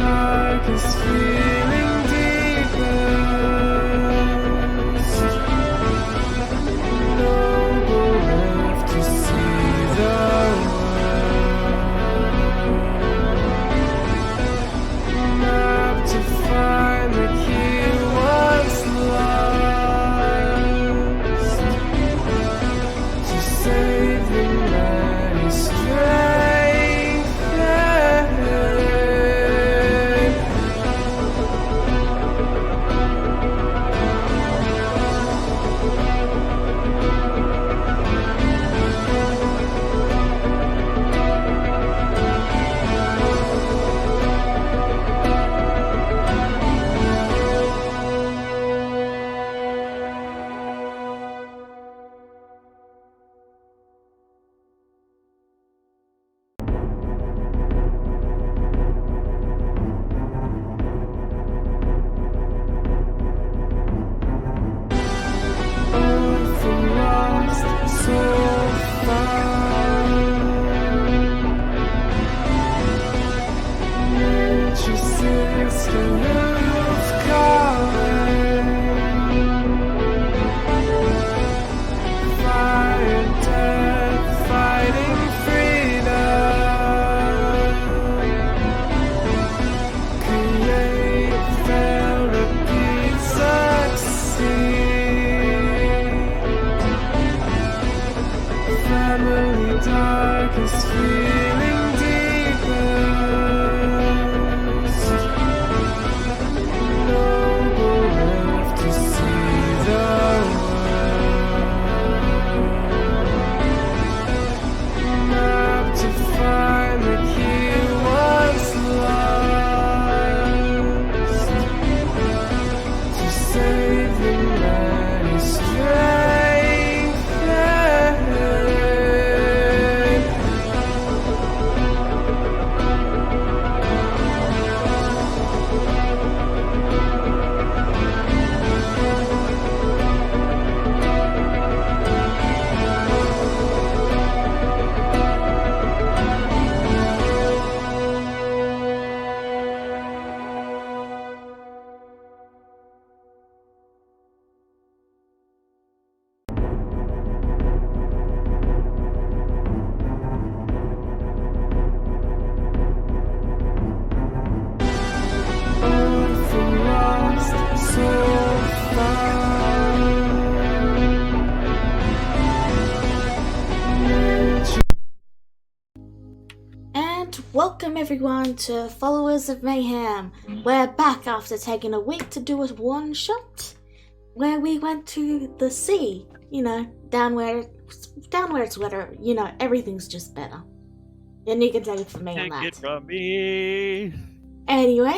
darkest feeling deepest. Noble left to see the world. Map to find the key once lost. To save the many strength. Darkest feeling deepest. Noble left to see the world. Map to find the key once lost. To save the many strength. Welcome everyone to Followers of Mayhem. We're back after taking a week to do a one shot where we went to the sea, down where it's wetter, everything's just better. And you can take it from me on that. Take it from me. Anyway,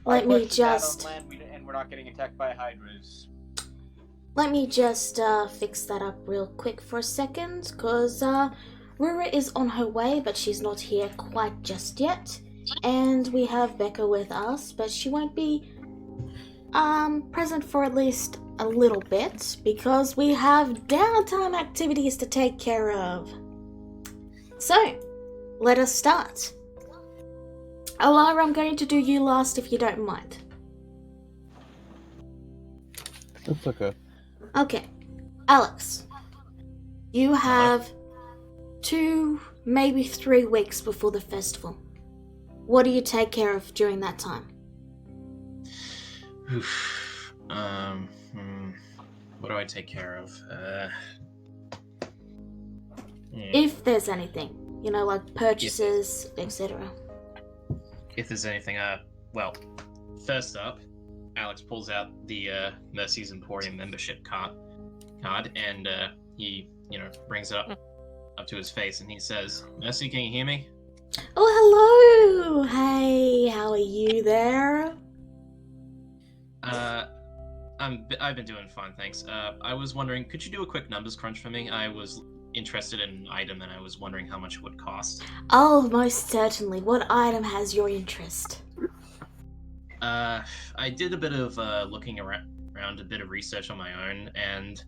let me just and we're not getting attacked by hydras. Let me just fix that up real quick for a second, because Rura is on her way, but she's not here quite just yet. And we have Becca with us, but she won't be present for at least a little bit, because we have downtime activities to take care of. So, let us start. Alara, I'm going to do you last if you don't mind. It's okay. Okay. Alex, you have 2, maybe 3 weeks before the festival. What do you take care of during that time? What do I take care of? If there's anything, like purchases, etc. If there's anything, well, first up, Alex pulls out the Mercy's Emporium membership card, and he, brings it up to his face, and he says, "Mercy, can you hear me?" Oh, hello! Hey, how are you there? I've been doing fine, thanks. I was wondering, could you do a quick numbers crunch for me? I was interested in an item, and I was wondering how much it would cost. Oh, most certainly. What item has your interest? I did a bit of looking around, a bit of research on my own, and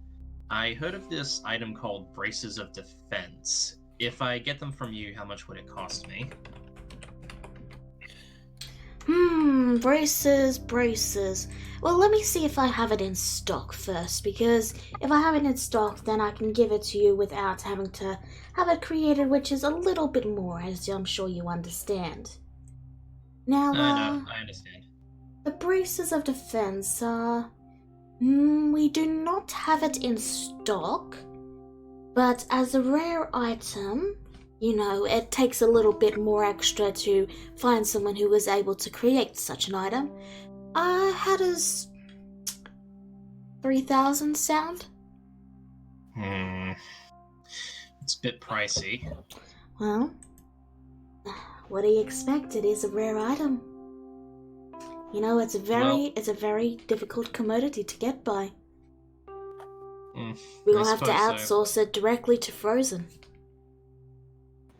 I heard of this item called Braces of Defense. If I get them from you, how much would it cost me? Braces. Well, let me see if I have it in stock first, because if I have it in stock, then I can give it to you without having to have it created, which is a little bit more, as I'm sure you understand. Now, I know, I understand. the Braces of Defense, we do not have it in stock, but as a rare item, you know, it takes a little bit more extra to find someone who was able to create such an item. How does 3,000 sound? It's a bit pricey. Well, what do you expect? It is a rare item. You know, it's a very difficult commodity to get by. We'll have to outsource it directly to Frozen.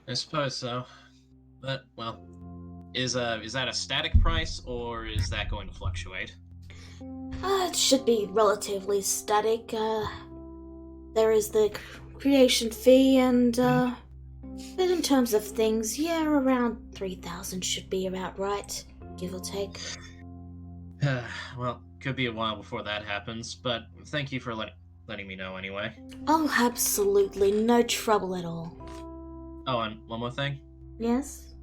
I suppose so. But, well, is that a static price, or is that going to fluctuate? It should be relatively static. There is the creation fee, and but in terms of things, yeah, around 3,000 should be about right, give or take. Well, could be a while before that happens, but thank you for letting me know anyway. Oh, absolutely, no trouble at all. Oh, and one more thing. Yes?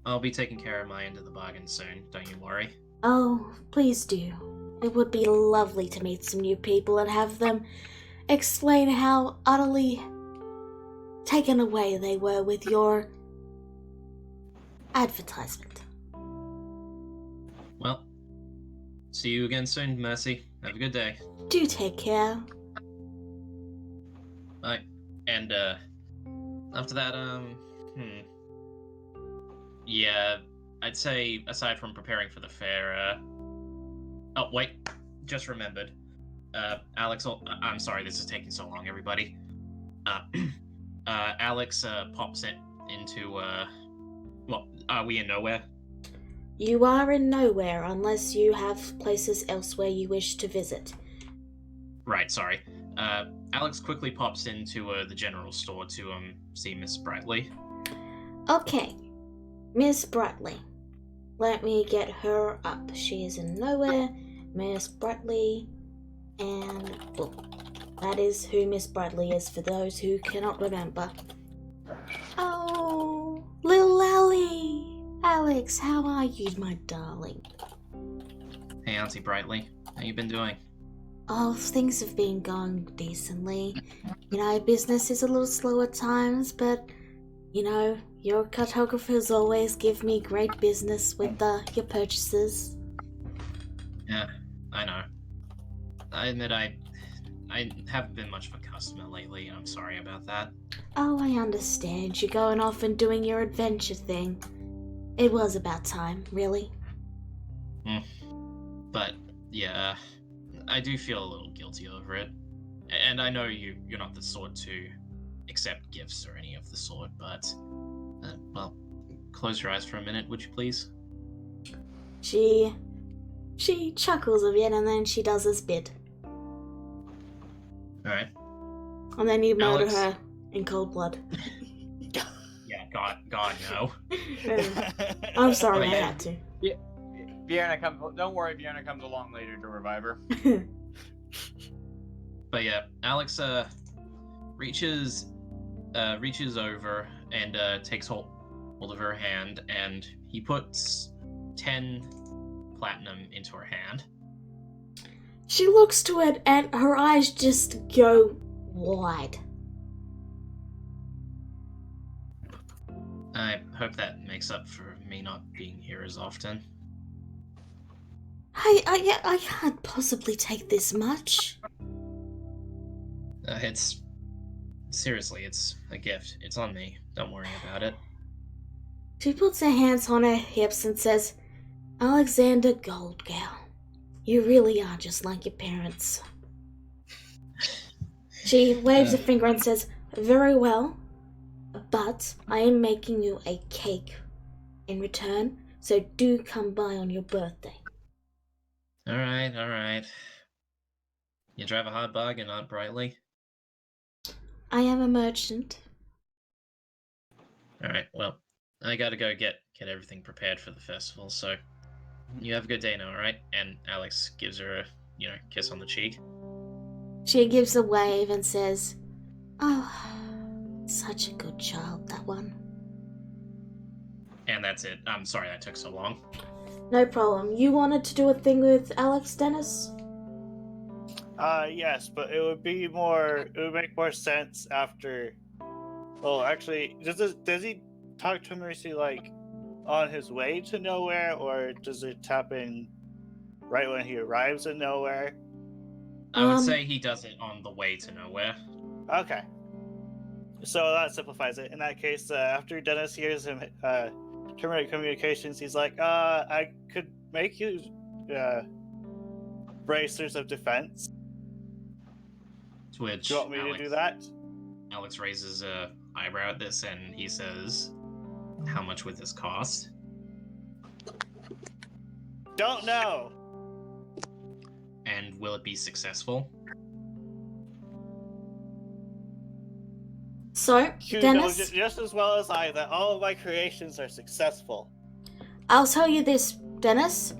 I'll be taking care of my end of the bargain soon, don't you worry. Oh, please do. It would be lovely to meet some new people and have them explain how utterly taken away they were with your advertisement. Well, see you again soon, Mercy. Have a good day. Do take care. Bye. And, after that, yeah, I'd say, aside from preparing for the fair, oh, wait, just remembered. Alex, I'm sorry this is taking so long, everybody. Alex, pops it into, well, are we in nowhere? You are in nowhere unless you have places elsewhere you wish to visit. Right, sorry. Alex quickly pops into, the general store to, see Miss Brightly. Okay, Miss Brightly. Let me get her up. She is in nowhere. Miss Brightly, and boom. That is who Miss Brightly is for those who cannot remember. Oh, Lil Ally! Alex, how are you, my darling? Hey, Auntie Brightly. How you been doing? Oh, things have been going decently. You know, business is a little slow at times, but, you know, your cartographers always give me great business with your purchases. Yeah, I know. I admit I haven't been much of a customer lately, and I'm sorry about that. Oh, I understand. You're going off and doing your adventure thing. It was about time, really. But, yeah, I do feel a little guilty over it. And I know you're not the sort to accept gifts or any of the sort, but, well, close your eyes for a minute, would you please? She chuckles a bit and then she does this bit. Alright. And then you murder Alex? her in cold blood. Yeah, God, no. I'm sorry, Oh, I yeah. had to. Vienna comes. Don't worry, Vienna comes along later to revive her. But yeah, Alex, reaches over and, takes hold of her hand, and he puts 10 platinum into her hand. She looks to it and her eyes just go wide. I hope that makes up for me not being here as often. I can't possibly take this much. Seriously, it's a gift. It's on me. Don't worry about it. She puts her hands on her hips and says, Alexander Goldgal, you really are just like your parents. She waves a finger and says, very well, but I am making you a cake in return, so do come by on your birthday. Alright. You drive a hard bargain, Aunt Brightly. I am a merchant. Alright, well, I gotta go get everything prepared for the festival, so You have a good day now, alright? And Alex gives her a, kiss on the cheek. She gives a wave and says, "Oh, such a good child, that one." And that's it. I'm sorry that took so long. No problem. You wanted to do a thing with Alex, Dennis? Yes, but it would make more sense after. Well, actually, does he talk to Mercy like on his way to nowhere, or does it happen right when he arrives in nowhere? I would say he does it on the way to nowhere. Okay. So that simplifies it. In that case, after Dennis hears him terminate communications, he's like, I could make you bracers of defense. To which Do you want me to do that? Alex raises a eyebrow at this and he says, "How much would this cost?" Don't know. And will it be successful? So, You Dennis, know just as well as I that all of my creations are successful. I'll tell you this, Dennis.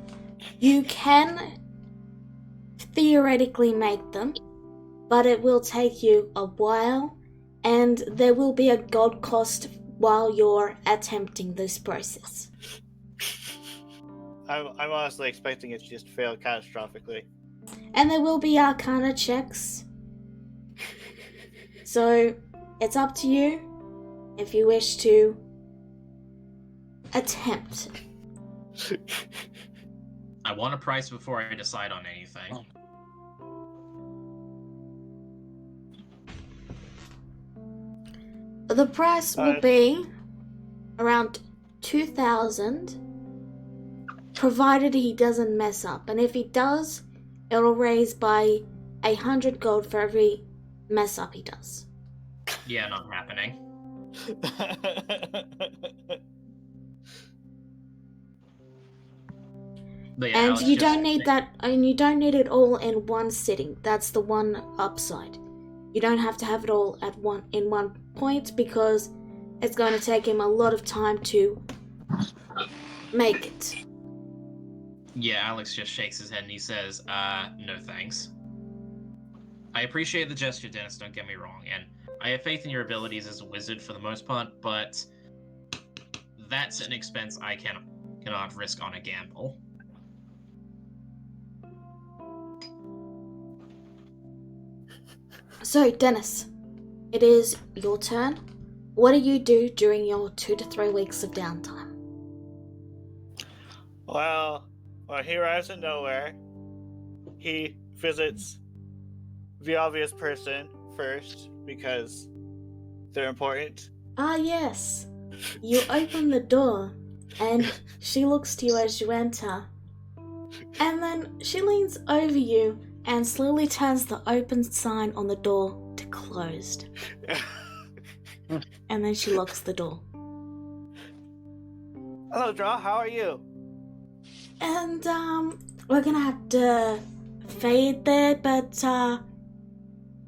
You can theoretically make them, but it will take you a while, and there will be a gold cost while you're attempting this process. I'm honestly expecting it to just fail catastrophically. And there will be arcana checks. So, it's up to you if you wish to attempt. I want a price before I decide on anything. The price will be around 2,000, provided he doesn't mess up. And if he does, it'll raise by 100 gold for every mess up he does. Yeah, not happening. But yeah, And Alex you just- don't need that, and you don't need it all in one sitting. That's the one upside. You don't have to have it all in one point, because it's going to take him a lot of time to make it. Yeah, Alex just shakes his head and he says, no thanks. I appreciate the gesture, Dennis, don't get me wrong, and I have faith in your abilities as a wizard for the most part, but that's an expense I cannot risk on a gamble. So, Dennis, it is your turn. What do you do during your 2 to 3 weeks of downtime? Well, when he arrives in nowhere, he visits the obvious person first because they're important. Ah, yes. You open the door, and she looks to you as you enter. And then she leans over you and slowly turns the open sign on the door to closed. And then she locks the door. Hello, Draw. How are you? And, we're gonna have to fade there, but,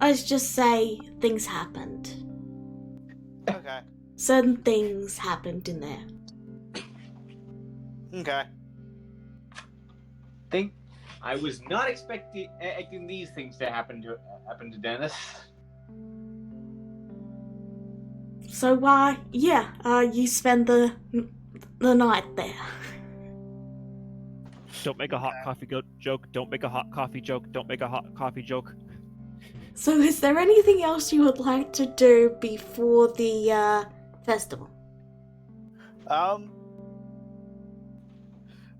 let's just say things happened. Okay. Certain things happened in there. Okay. I was not expecting these things to happen to Dennis. So, you spend the night there. Don't make a hot coffee joke. Don't make a hot coffee joke. Don't make a hot coffee joke. So, is there anything else you would like to do before the festival?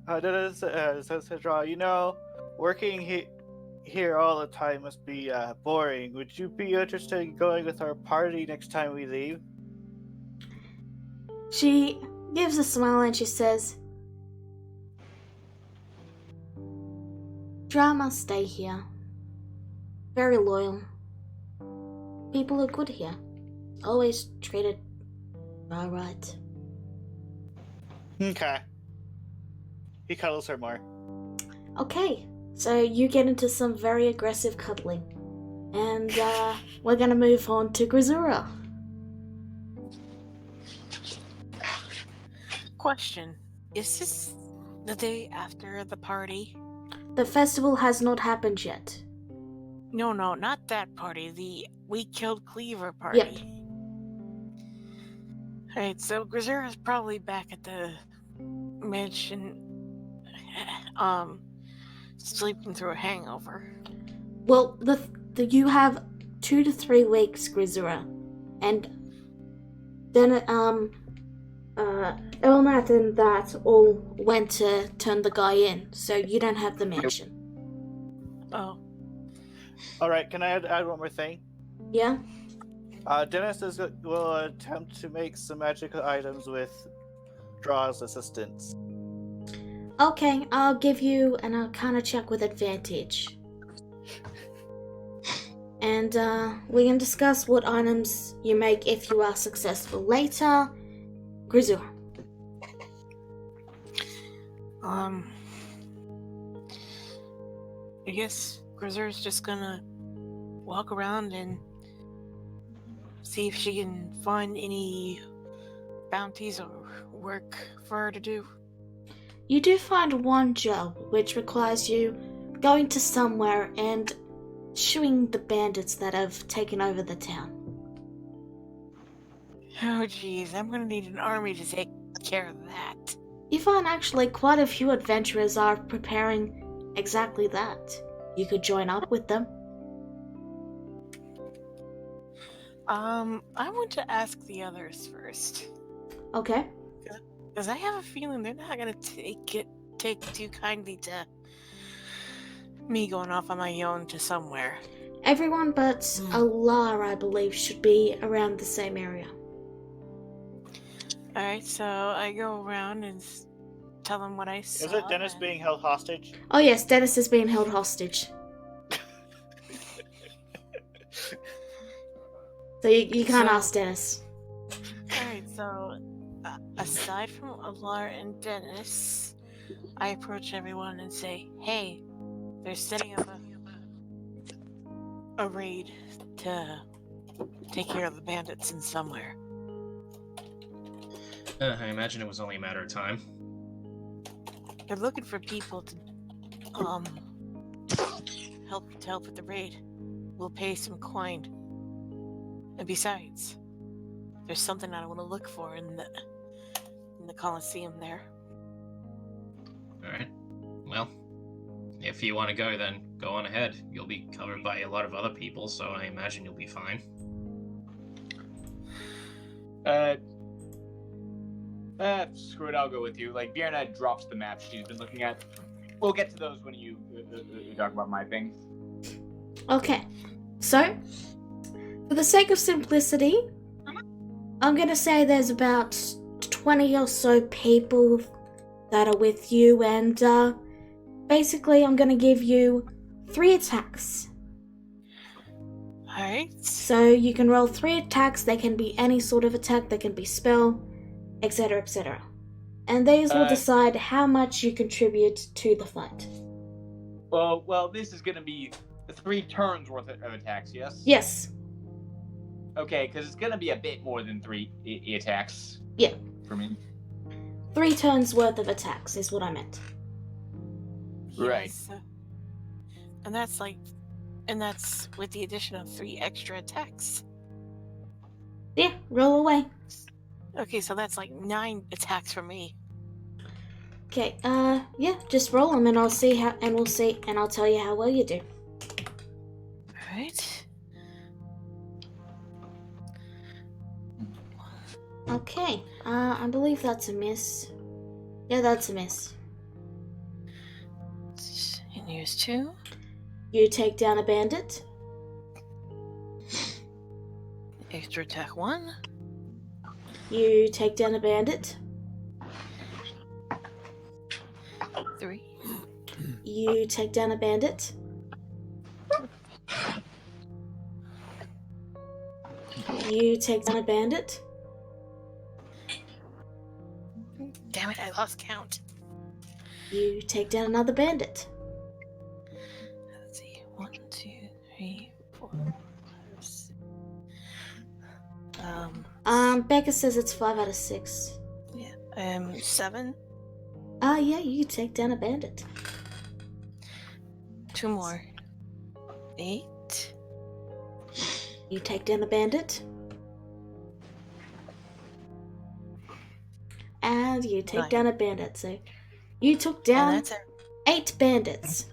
Draw, you know, working here all the time must be boring. Would you be interested in going with our party next time we leave? She gives a smile and she says, Dra must stay here. Very loyal. People are good here. Always treated right. Okay. He cuddles her more. Okay, so you get into some very aggressive cuddling. And we're gonna move on to Grisura. Question: Is this The day after the party. The festival has not happened yet. No, not that party. The We Killed Cleaver party. Yep. Alright, so Grisera's probably back at the mansion, sleeping through a hangover. Well, you have 2 to 3 weeks, Grisera, and then Elnath and that all went to turn the guy in, so you don't have the mansion. Oh. Alright, can I add one more thing? Yeah? Dennis will attempt to make some magical items with Draw's assistance. Okay, I'll give you an Arcana check with advantage. And we can discuss what items you make if you are successful later. Grisera. I guess Grisera's just gonna walk around and see if she can find any bounties or work for her to do. You do find one job, which requires you going to somewhere and shooing the bandits that have taken over the town. Oh jeez, I'm gonna need an army to take care of that. You find actually quite a few adventurers are preparing exactly that. You could join up with them. I want to ask the others first. Okay. Because I have a feeling they're not gonna take too kindly to me going off on my own to somewhere. Everyone but Alar, I believe, should be around the same area. Alright, so I go around and tell them what I saw. Is it Dennis and- being held hostage? Oh yes, Dennis is being held hostage. So you can't ask Dennis. Alright, so aside from Alar and Dennis, I approach everyone and say, hey, they're setting up a raid to take care of the bandits in somewhere. I imagine it was only a matter of time. They're looking for people to help with the raid. We'll pay some coin. And besides, there's something I want to look for in the Colosseum there. Alright. Well, if you want to go, then go on ahead. You'll be covered by a lot of other people, so I imagine you'll be fine. Screw it, I'll go with you. Like, Bjorna drops the map she's been looking at. We'll get to those when you talk about my thing. Okay, so for the sake of simplicity, I'm gonna say there's about 20 or so people that are with you, and basically I'm gonna give you 3 attacks. Alright. So you can roll 3 attacks. They can be any sort of attack. They can be spell, etc., etc. And these will decide how much you contribute to the fight. Well, this is gonna be 3 turns worth of attacks, yes? Yes. Okay, because it's gonna be a bit more than 3 attacks. Yeah. For me. 3 turns worth of attacks is what I meant. Right. Yes, and that's with the addition of 3 extra attacks. Yeah, roll away. Okay, so that's like 9 attacks for me. Okay, yeah, just roll them and I'll see how, and we'll see, and I'll tell you how well you do. Alright. Okay, I believe that's a miss. Yeah, that's a miss. And here's 2. You take down a bandit. Extra attack 1. You take down a bandit. 3. You take down a bandit. You take down a bandit. Damn it, I lost count. You take down another bandit. Let's see. 1, 2, 3, 4, 5, 6. Becca says it's 5 out of 6. Yeah. 7. Yeah, you take down a bandit. 2 more. 8. You take down a bandit. And you take 9. down a bandit. So you took And down that's it. 8 bandits.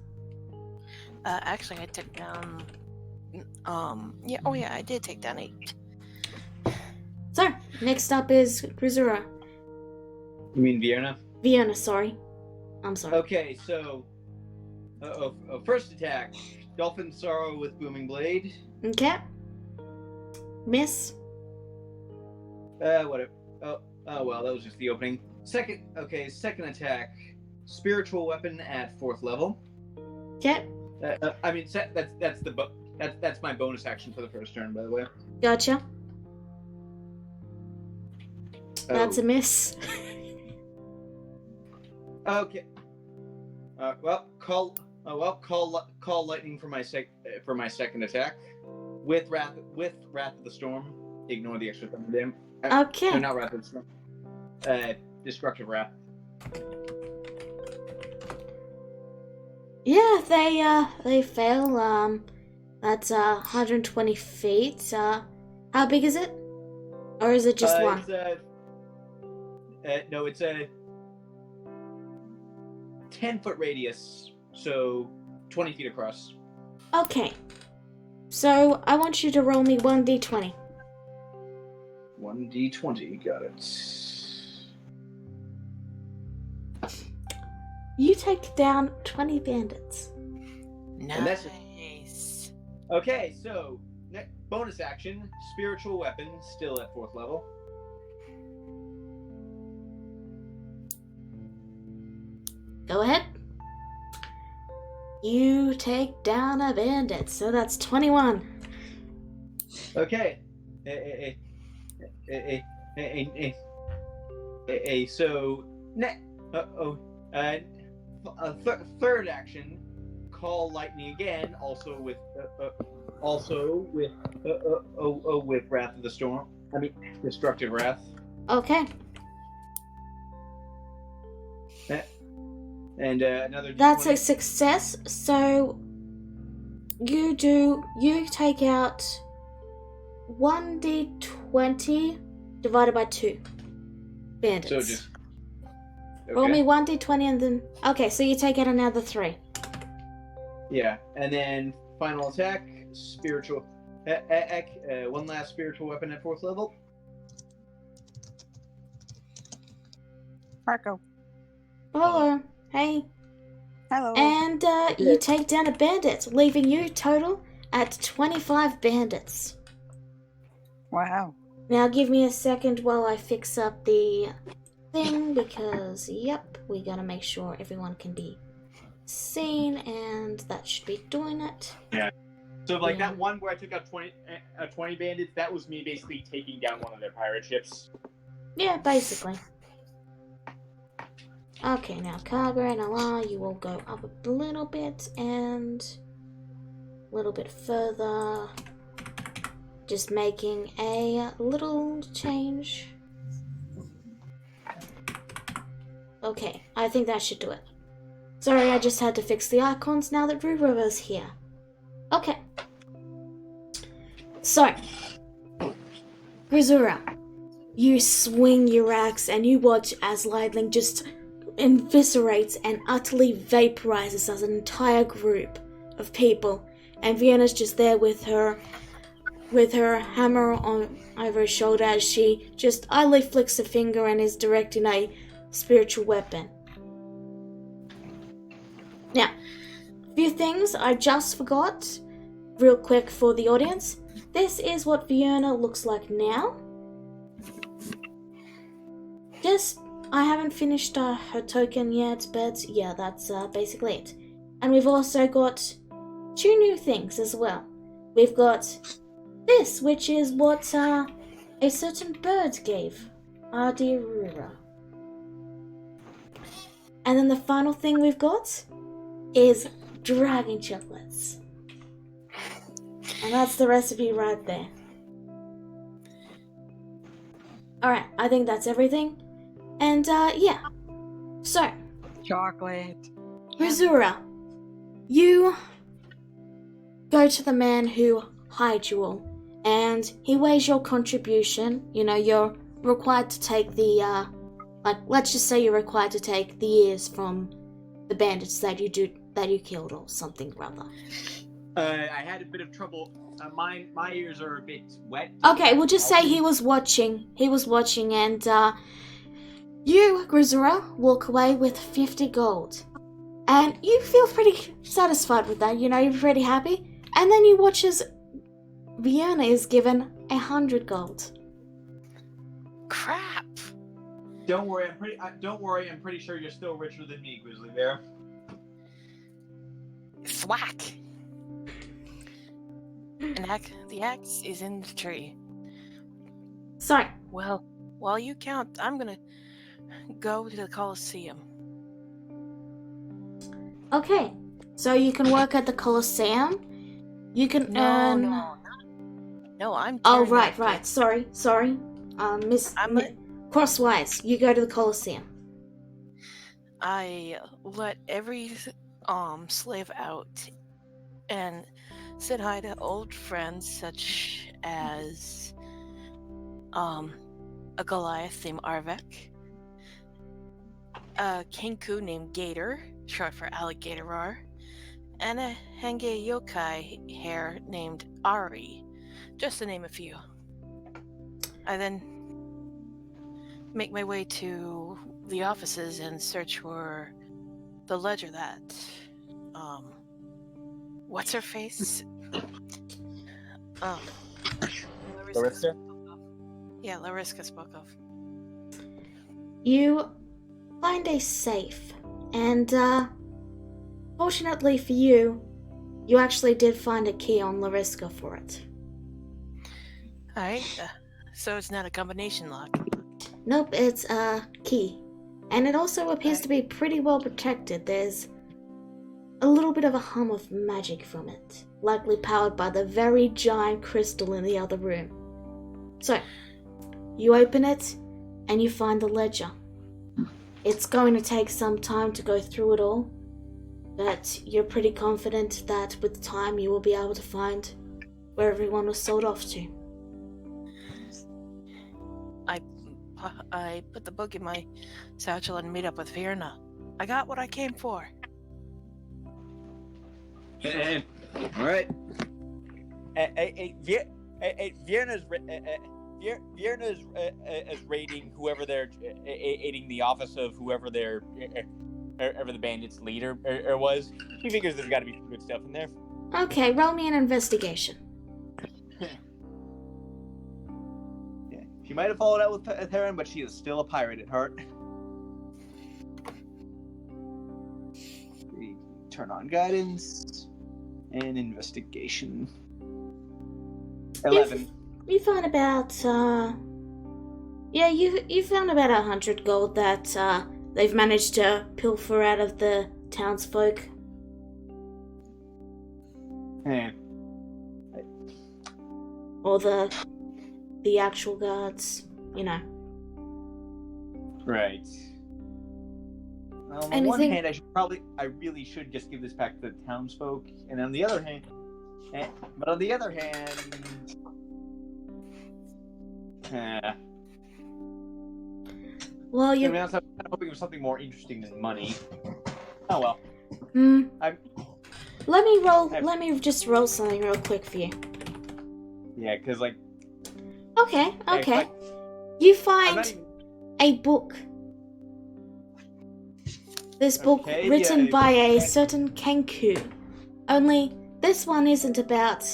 Actually, I took down. Yeah. Oh, yeah. I did take down 8. So next up is Grisura. You mean Vienna? Vienna, sorry. I'm sorry. Okay, so first attack, Dolphin Sorrow with Booming Blade. Okay. Miss. Whatever. Oh, well, that was just the opening. Second attack, Spiritual Weapon at 4th level. Okay. That's my bonus action for the first turn, by the way. Gotcha. That's a Oh, miss. okay. Call lightning for my second attack with wrath of the storm. Ignore the extra thunder damage. Okay. No, not wrath of the storm. Destructive wrath. Yeah, they fail. That's 120 feet. How big is it? Or is it just one? No, it's a 10-foot radius, so 20 feet across. Okay. So I want you to roll me 1d20. 1d20, got it. You take down 20 bandits. that's it. Nice. Okay, so bonus action, spiritual weapon, still at 4th level. Go ahead. You take down a bandit, so that's 21. Okay. So third action, call lightning again, also with wrath of the storm. I mean, destructive wrath. Okay. And another. That's a D20. success, so you take out 1d20 divided by 2 bandits. So just. Roll me Okay. 1d20 and then... Okay, so you take out another 3. Yeah, and then final attack, spiritual. One last spiritual weapon at 4th level. Marco. Hello. Hey. Hello. And you take down a bandit, leaving you total at 25 bandits. Wow. Now give me a second while I fix up the thing, because, yep, we gotta make sure everyone can be seen, and that should be doing it. So like Yeah. that one where I took out 20 bandits, that was me basically taking down one of their pirate ships. Yeah, basically. Okay, now Cargo and Allah, you will go up a little bit and a little bit further. Just making a little change. Okay, I think that should do it. Sorry, I just had to fix the icons now that Ruro's here. Okay. So, Grisura, you swing your axe and you watch as Lightning just eviscerates and utterly vaporizes an entire group of people, and Vienna's just there with her hammer on over her shoulder as she just idly flicks a finger and is directing a spiritual weapon. Now, a few things I just forgot real quick for the audience. This is what Vienna looks like now. I haven't finished her token yet, but yeah, that's basically it. And we've also got 2 new things as well. We've got this, which is what a certain bird gave Ardirura. And then the final thing we've got is dragon chocolates. And that's the recipe right there. Alright, I think that's everything. And yeah. So, Chocolate. Rizura, you go to the man who hired you all, and he weighs your contribution. You know, you're required to take the, let's just say you're required to take the ears from the bandits that you killed or something rather. I had a bit of trouble. My ears are a bit wet. Okay, we'll just say he was watching, and, you, Grisura, walk away with 50 gold. And you feel pretty satisfied with that, you know, you're pretty happy. And then you watch as Vienna is given 100 gold. Crap. Don't worry, I'm pretty sure you're still richer than me, Grizzly Bear. Thwack. The axe is in the tree. So, Well, while you count, I'm gonna go to the Colosseum. okay. So you can work at the Colosseum. You can earn... No, I'm Oh, tearing right. that Sorry. Crosswise, you go to the Colosseum. I let every slave out and said hi to old friends such as a Goliath named Arvek, a Kenku named Gator, short for Alligatorar, and a Henge yokai hare named Ari, just to name a few. I then make my way to the offices and search for the ledger that what's her face? Larissa? Yeah, Lariska spoke of. You find a safe, and fortunately for you, you actually did find a key on Lariska for it. Alright, so it's not a combination lock. Nope, it's a key. And it also appears to be pretty well protected. There's a little bit of a hum of magic from it, likely powered by the very giant crystal in the other room. So, you open it, and you find the ledger. It's going to take some time to go through it all, but you're pretty confident that with time you will be able to find where everyone was sold off to. I put the book in my satchel and meet up with Virna. I got what I came for. Alright. Vierna's is raiding whoever they're aiding the office of whoever their ever the bandits leader was. She figures there's got to be some good stuff in there. Okay, roll me an investigation. Yeah, she might have followed out with Theron, but she is still a pirate at heart. Turn on guidance and investigation. 11. You found about, you found about 100 gold that, they've managed to pilfer out of the townsfolk. Hey. Or the actual guards, you know. Right. On the one hand, I really should just give this back to the townsfolk, and on the other hand, Well, I'm kind of hoping for something more interesting than money. Oh well. Let me just roll something real quick for you. Yeah, because like. Okay. You find a book. This book written by a certain Kenku. Only this one isn't about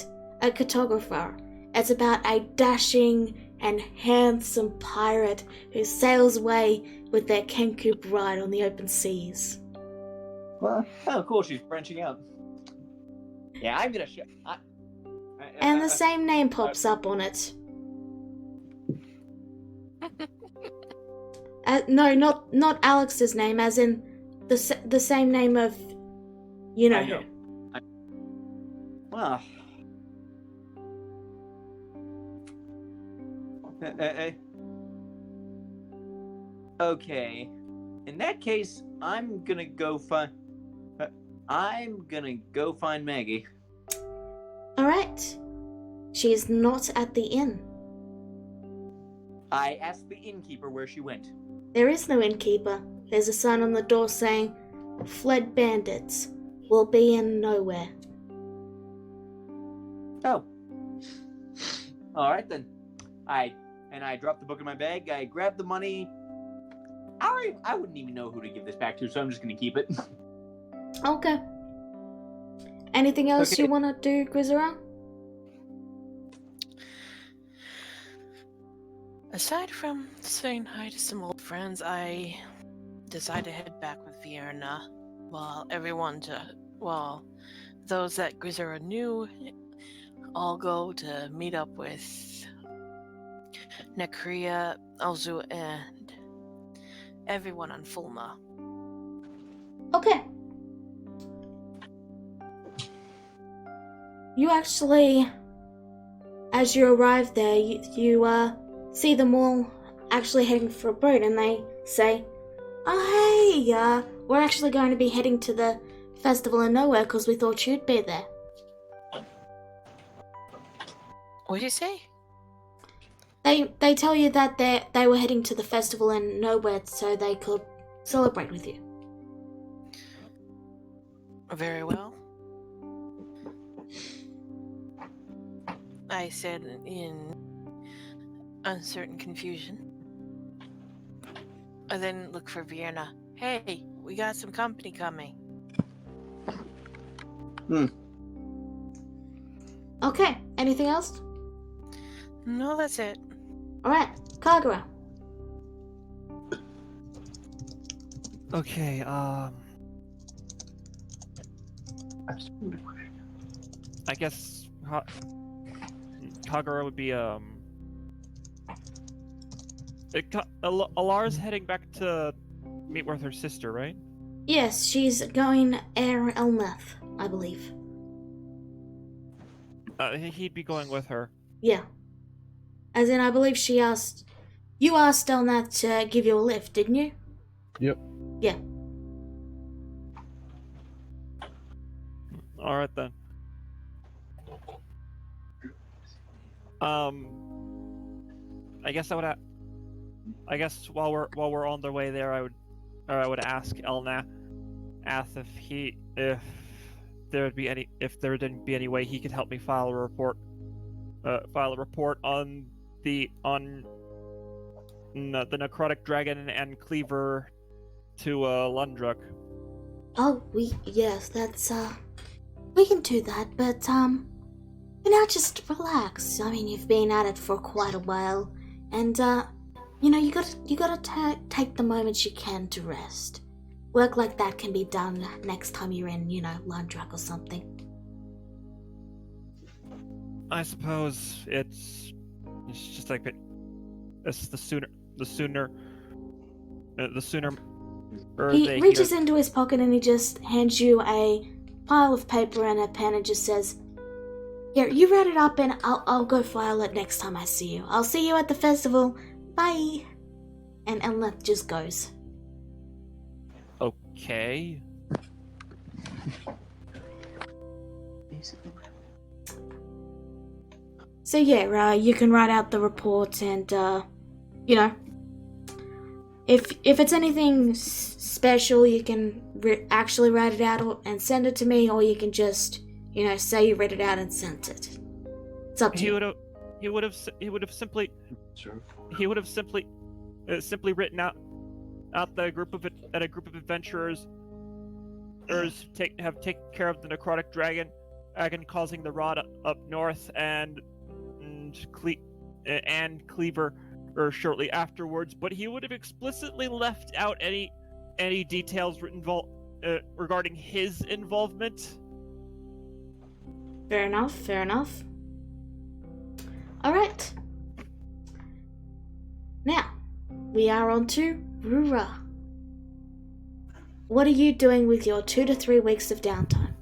a cartographer. It's about a dashing and handsome pirate who sails away with their Kenku bride on the open seas. Well, oh, cool. She's branching out. Yeah, I'm gonna show. And the same name pops up on it. No, not Alex's name, as in the same name of, you know who. Well. Okay. In that case, I'm gonna go find. I'm gonna go find Maggie. Alright. She is not at the inn. I asked the innkeeper where she went. There is no innkeeper. There's a sign on the door saying, "Fled bandits will be in nowhere." Oh. All right then. I dropped the book in my bag. I grabbed the money. I wouldn't even know who to give this back to, so I'm just gonna keep it. Okay. Anything else Okay. you want to do, Grisera? Aside from saying hi to some old friends, I decided to head back with Vienna while those that Grisera knew all go to meet up with Nekria, Alzu, and everyone on Fulma. Okay. You actually, as you arrive there, you see them all actually heading for a boat, and they say, "Oh hey, we're actually going to be heading to the Festival in Nowhere because we thought you'd be there." What'd you say? They tell you that they were heading to the Festival in Nowhere so they could celebrate with you. Very well. I said in uncertain confusion. I then look for Vienna. Hey, we got some company coming. Okay, anything else? No, that's it. Alright, Kagura. Okay, I guess Kagura would be Alar's heading back to meet with her sister, right? Yes, she's going Air Elmeth, I believe. He'd be going with her. Yeah. As in, I believe you asked Elnath to give you a lift, didn't you? Yep. Yeah. All right then. I guess while we're on the way there, I would ask Elnath if there didn't be any way he could help me file a report on the necrotic dragon and cleaver to Lundruk. Oh, yes, that's, we can do that, but, now just relax. I mean, you've been at it for quite a while, and, you gotta take the moments you can to rest. Work like that can be done next time you're in, Lundruk or something. I suppose it's just like it's the sooner He reaches into his pocket and he just hands you a pile of paper and a pen and just says, "Here, you write it up and I'll go file it next time I see you. I'll see you at the festival. Bye." And Elneth just goes. Okay. So yeah, you can write out the report and, if it's anything special, you can actually write it out and send it to me, or you can just, say you read it out and sent it. It's up to you. He would have simply written out a group of adventurers have taken care of the necrotic dragon causing the rot up north and Cleaver shortly afterwards, but he would have explicitly left out any details regarding his involvement. Fair enough. Alright. Now, we are on to Rura. What are you doing with your 2 to 3 weeks of downtime?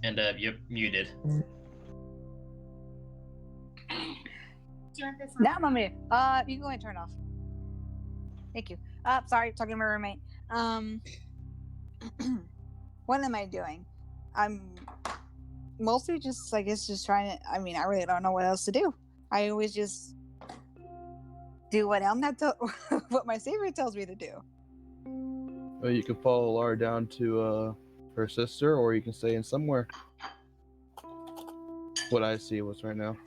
And you're muted. Now, mommy. You can go and turn off. Thank you. Sorry, talking to my roommate. What am I doing? I'm mostly just, I guess, just trying to. I mean, I really don't know what else to do. I always just do what what my savior tells me to do. Well, you can follow Laura down to her sister, or you can stay in somewhere. What I see was right now.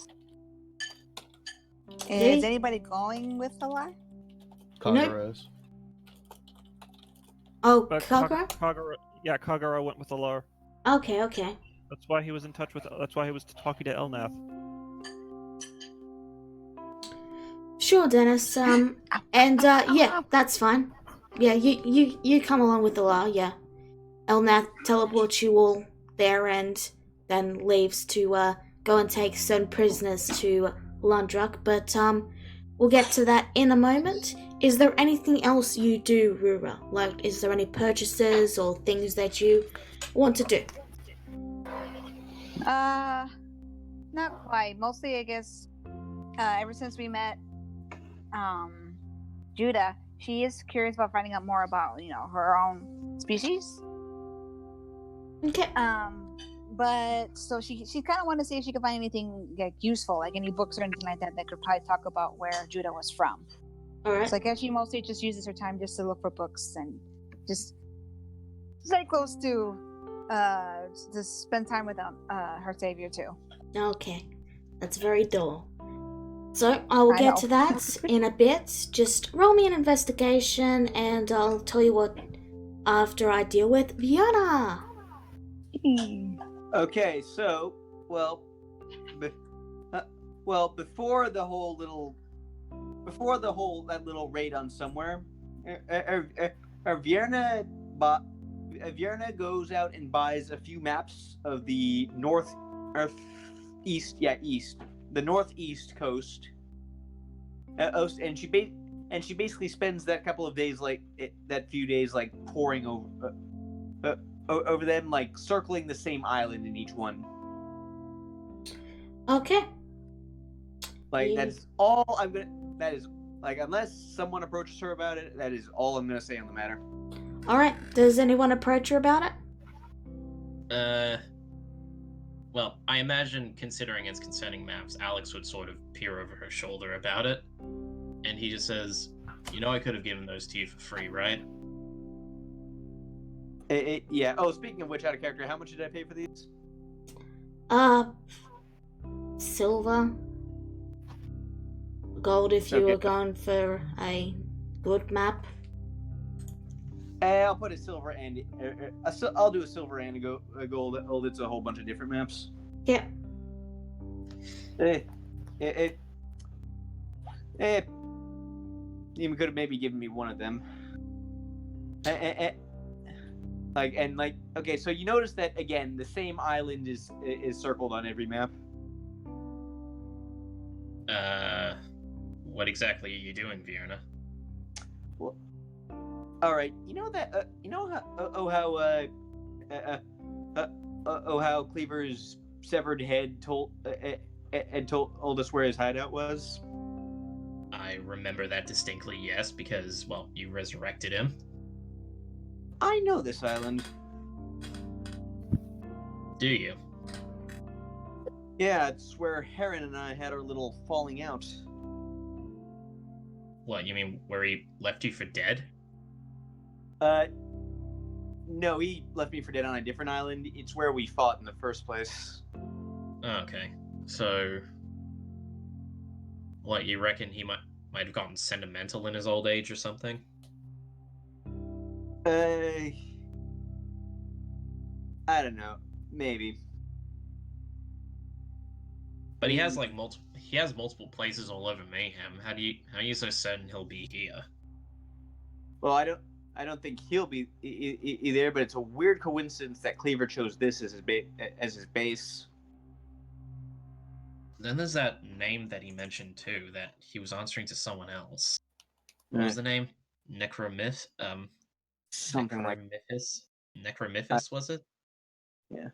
Is anybody going with the lie? Kagura is. Oh, But Kagura? Kagura went with Alar. Okay. That's why he was in touch with. That's why he was talking to Elnath. Sure, Dennis. Yeah, that's fine. Yeah, you come along with the law. Yeah, Elnath teleports you all there, and then leaves to go and take certain prisoners to Lundrak. But we'll get to that in a moment. Is there anything else you do, Rura? Like, is there any purchases or things that you want to do? Not quite. Mostly, I guess, ever since we met, Judah, she is curious about finding out more about, her own species. Okay. But so she kind of wanted to see if she could find anything like useful, like any books or anything like that could probably talk about where Judah was from. All right. So I guess she mostly just uses her time just to look for books and just stay close to spend time with her savior too. Okay, that's very dull. So I will get to that in a bit. Just roll me an investigation, and I'll tell you what after I deal with Vienna. Okay, so before that little raid on somewhere, Vierna goes out and buys a few maps of the the northeast coast, and she basically spends that couple of days poring over them, like circling the same island in each one. Okay. Like that is all I'm gonna. That is like, unless someone approaches her about it, that is all I'm gonna say on the matter. All right. Does anyone approach her about it? Well, I imagine, considering it's concerning maps, Alex would sort of peer over her shoulder about it, and he just says, I could have given those to you for free, right? Yeah. Oh, speaking of which, out of character, how much did I pay for these? Silver. Gold if you were going for a good map. I'll put a silver and I'll do a silver and a gold. Oh, it's a whole bunch of different maps. Yeah. Even could have maybe given me one of them. Okay, so you notice that again, the same island is circled on every map. What exactly are you doing, Vierna? Well, all right. How Cleaver's severed head told us where his hideout was. I remember that distinctly, yes, because, well, you resurrected him. I know this island. Do you? Yeah, it's where Heron and I had our little falling out. What, you mean where he left you for dead? No, he left me for dead on a different island. It's where we fought in the first place. Okay, so what, you reckon he might have gotten sentimental in his old age or something? I don't know. Maybe. But he has multiple places all over Mayhem. How are you so certain he'll be here? Well, I don't think he'll be there, but it's a weird coincidence that Cleaver chose this as his base. Then there's that name that he mentioned too, that he was answering to someone else. What was the name? Necromyth? Something like Necromythus, was it? Yeah.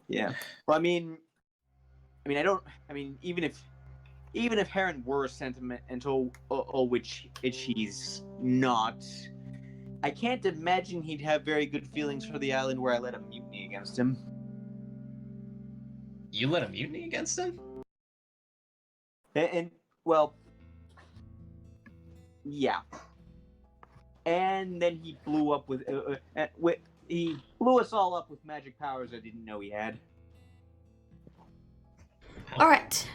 Yeah. Well, even if even if Heron were sentimental, which he's not, I can't imagine he'd have very good feelings for the island where I led a mutiny against him. You led a mutiny against him? And well, yeah. And then he blew up with he blew us all up with magic powers I didn't know he had. Alright.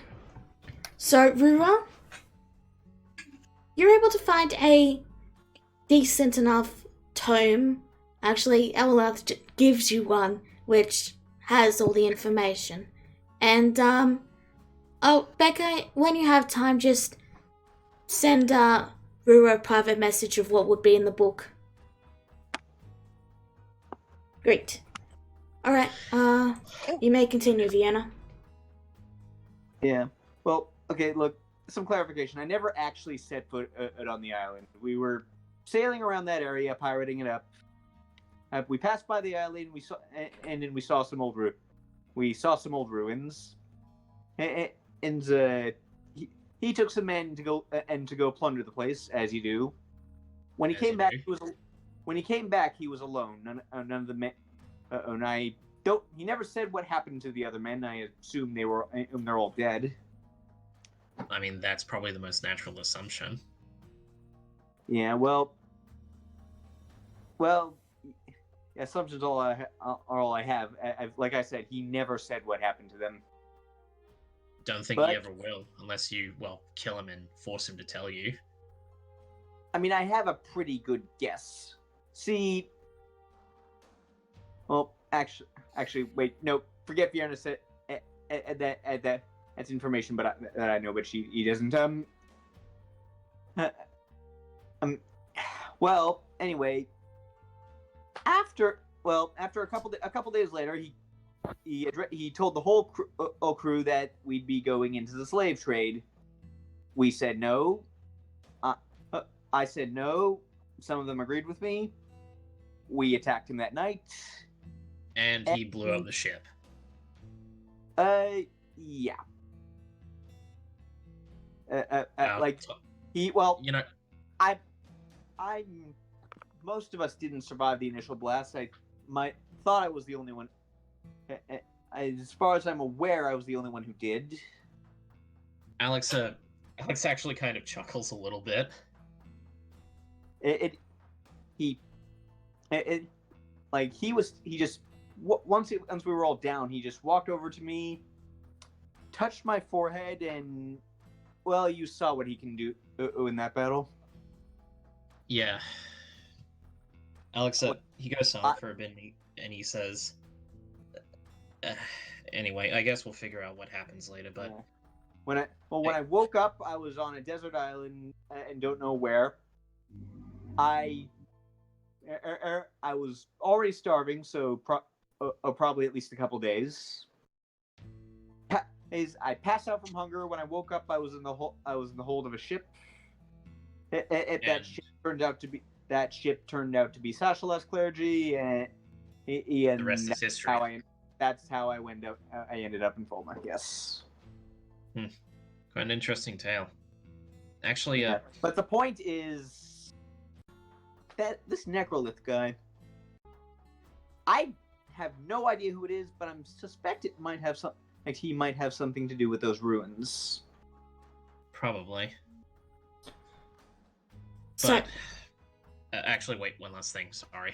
So, Rura, you're able to find a decent enough tome. Actually, Ewelath gives you one, which has all the information. And, oh, Becca, when you have time, just send, Rura a private message of what would be in the book. Great. Alright, you may continue, Vienna. Yeah. Well, okay, look, some clarification. I never actually set foot on the island. We were sailing around that area, pirating it up. We passed by the island, and then we saw some old ruins. And he took some men to go plunder the place, as you do. When he came back, he was alone. None of the men. And I don't. He never said what happened to the other men. I assume they're all dead. I mean, that's probably the most natural assumption. Yeah. Well. Assumptions are all I have. Like I said, he never said what happened to them. Don't think he ever will, unless you, kill him and force him to tell you. I mean, I have a pretty good guess. See, well, actually, wait, no, forget Fiona said that's information, that I know, but he doesn't. Well, anyway, after a couple days later, he told the whole crew that we'd be going into the slave trade. We said no. I said no. Some of them agreed with me. We attacked him that night. And he blew up the ship. Yeah. Most of us didn't survive the initial blast. Thought I was the only one. As far as I'm aware, I was the only one who did. Alex actually kind of chuckles a little bit. Once we were all down, he just walked over to me, touched my forehead, and well, you saw what he can do in that battle. Yeah. Alex, he goes silent for a bit, and he says, anyway, I guess we'll figure out what happens later, but... Yeah. When I woke up, I was on a desert island and don't know where. I was already starving, so probably at least a couple days. I passed out from hunger. When I woke up, I was in the hold of a ship. That ship turned out to be Sashalas clergy, and the rest is history. That's how I ended up in Fulma. Yes. Quite an interesting tale. Actually, yeah. But the point is that this Necrolith guy, I have no idea who it is, but I suspect it might have he might have something to do with those ruins. Probably. So, actually, wait, one last thing, sorry.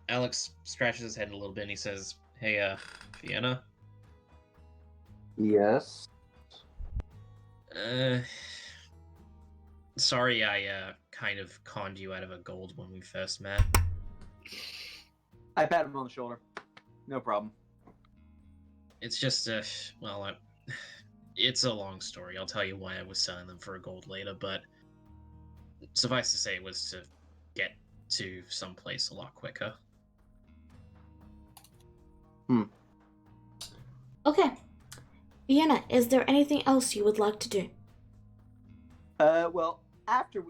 Alex scratches his head a little bit and he says, hey, Vienna? Yes? Sorry I, kind of conned you out of a gold when we first met. I pat him on the shoulder. No problem. It's just, it's a long story. I'll tell you why I was selling them for a gold later, but suffice to say it was to get to someplace a lot quicker. Okay. Vienna, is there anything else you would like to do? Well, after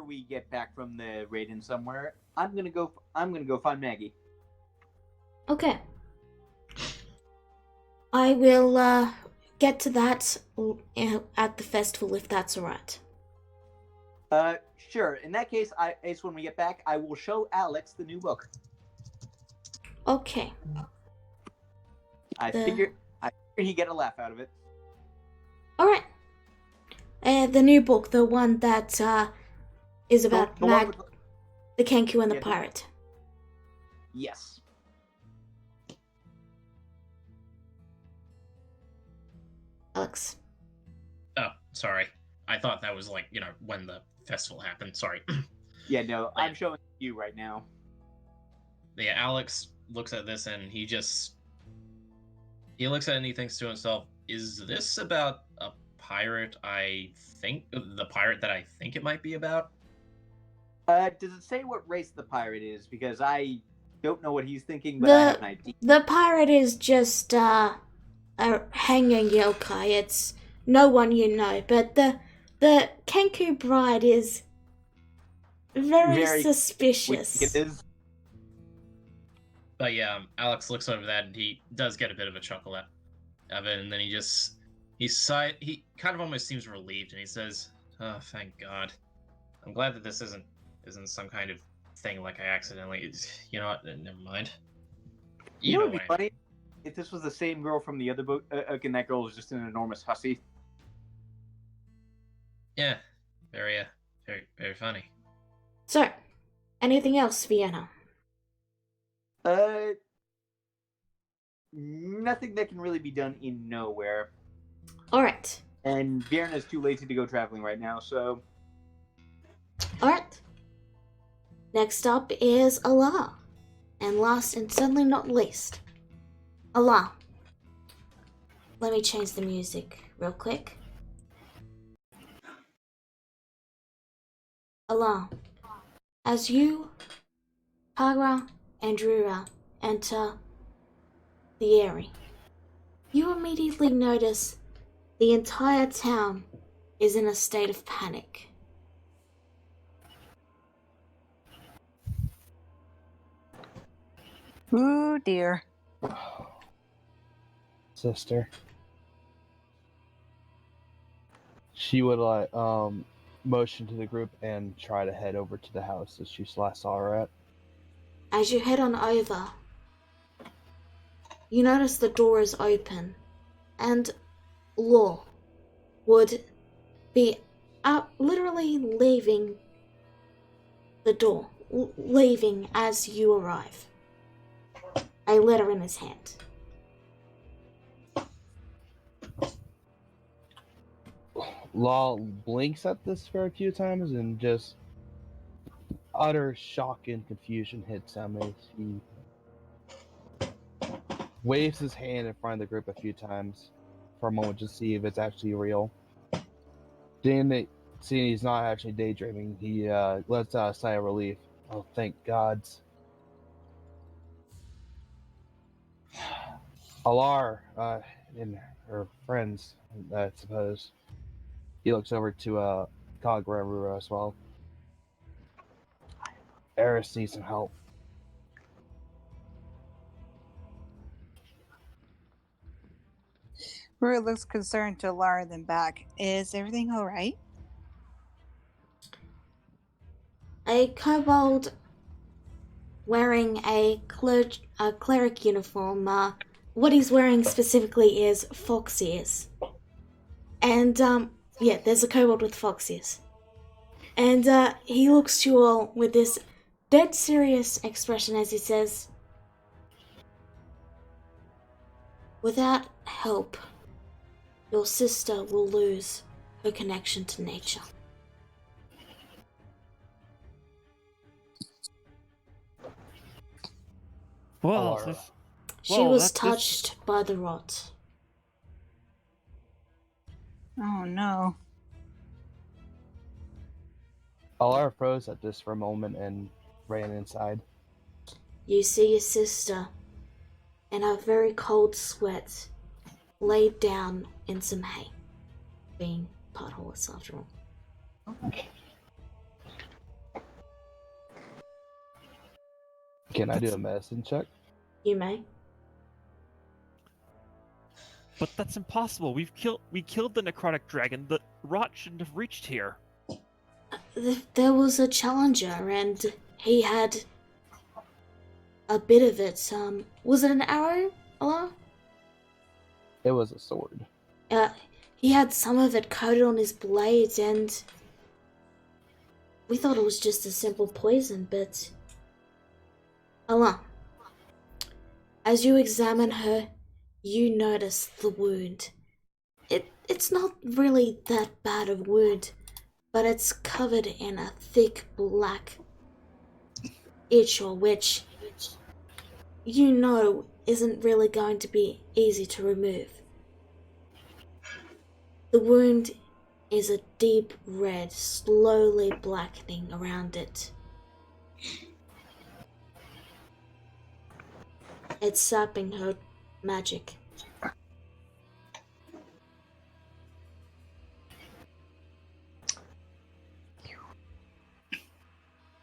we get back from the raid-in somewhere, I'm gonna go find Maggie. Okay. I will get to that at the festival if that's alright. Sure. In that case, Ace, when we get back, I will show Alex the new book. Okay. I figured he'd get a laugh out of it. Alright. The new book, the one that is about The one with the Kenku and the Yeah. pirate. Yes. Alex. Oh, sorry. I thought that was like, when the festival happened. Sorry. Yeah, no, I'm showing you right now. Yeah, Alex looks at this and he looks at it and he thinks to himself, is this about a pirate the pirate that I think it might be about? Does it say what race the pirate is? Because I don't know what he's thinking, but I have an idea. The pirate is just a hanging yokai. It's no one you know, but the Kenku bride is very suspicious. It is. But yeah, Alex looks over that and he does get a bit of a chuckle out of it, and then he kind of almost seems relieved, and he says, "Oh, thank God. I'm glad that this isn't some kind of thing like I accidentally. You know what? Never mind." You know what would be funny? If this was the same girl from the other book, and that girl was just an enormous hussy. Yeah, very, very funny. So, anything else, Vienna? Nothing that can really be done in nowhere. Alright. And Vienna's too lazy to go traveling right now, so... Alright. Next up is Allah. And last and certainly not least, Allah. Let me change the music real quick. Allah. As you, Kara, and Drura enter the area, you immediately notice the entire town is in a state of panic. Ooh dear. Sister. She would motion to the group and try to head over to the house that she last saw her at. As you head on over, you notice the door is open, and Law would be literally leaving the door, leaving as you arrive. A letter in his hand. Law blinks at this for a few times and just utter shock and confusion hits him as he waves his hand in front of the group a few times for a moment to see if it's actually real. Seeing he's not actually daydreaming, he lets out a sigh of relief. Oh, thank gods. Alar and her friends, I suppose. He looks over to Kagura and Rura as well. Eris needs some help. Rura looks concerned to Lara, then back. Is everything alright? A kobold wearing a cleric uniform. What he's wearing specifically is fox ears. And, yeah, there's a kobold with fox ears. And he looks to you all with this dead serious expression as he says, "Without help, your sister will lose her connection to nature." Well, Alara. She was touched by the rot. Oh no. Alara froze at this for a moment and ran inside. You see your sister in a very cold sweat laid down in some hay, being part horse after all. Can I do a medicine check? You may. But that's impossible. We killed the necrotic dragon. The rot shouldn't have reached here. There was a challenger, and he had a bit of it. Was it an arrow, Allah? It was a sword. He had some of it coated on his blade, and we thought it was just a simple poison, but... Allah, as you examine her, you notice the wound. It's not really that bad of a wound, but it's covered in a thick black itch, which you know isn't really going to be easy to remove. The wound is a deep red, slowly blackening around it. It's sapping her magic.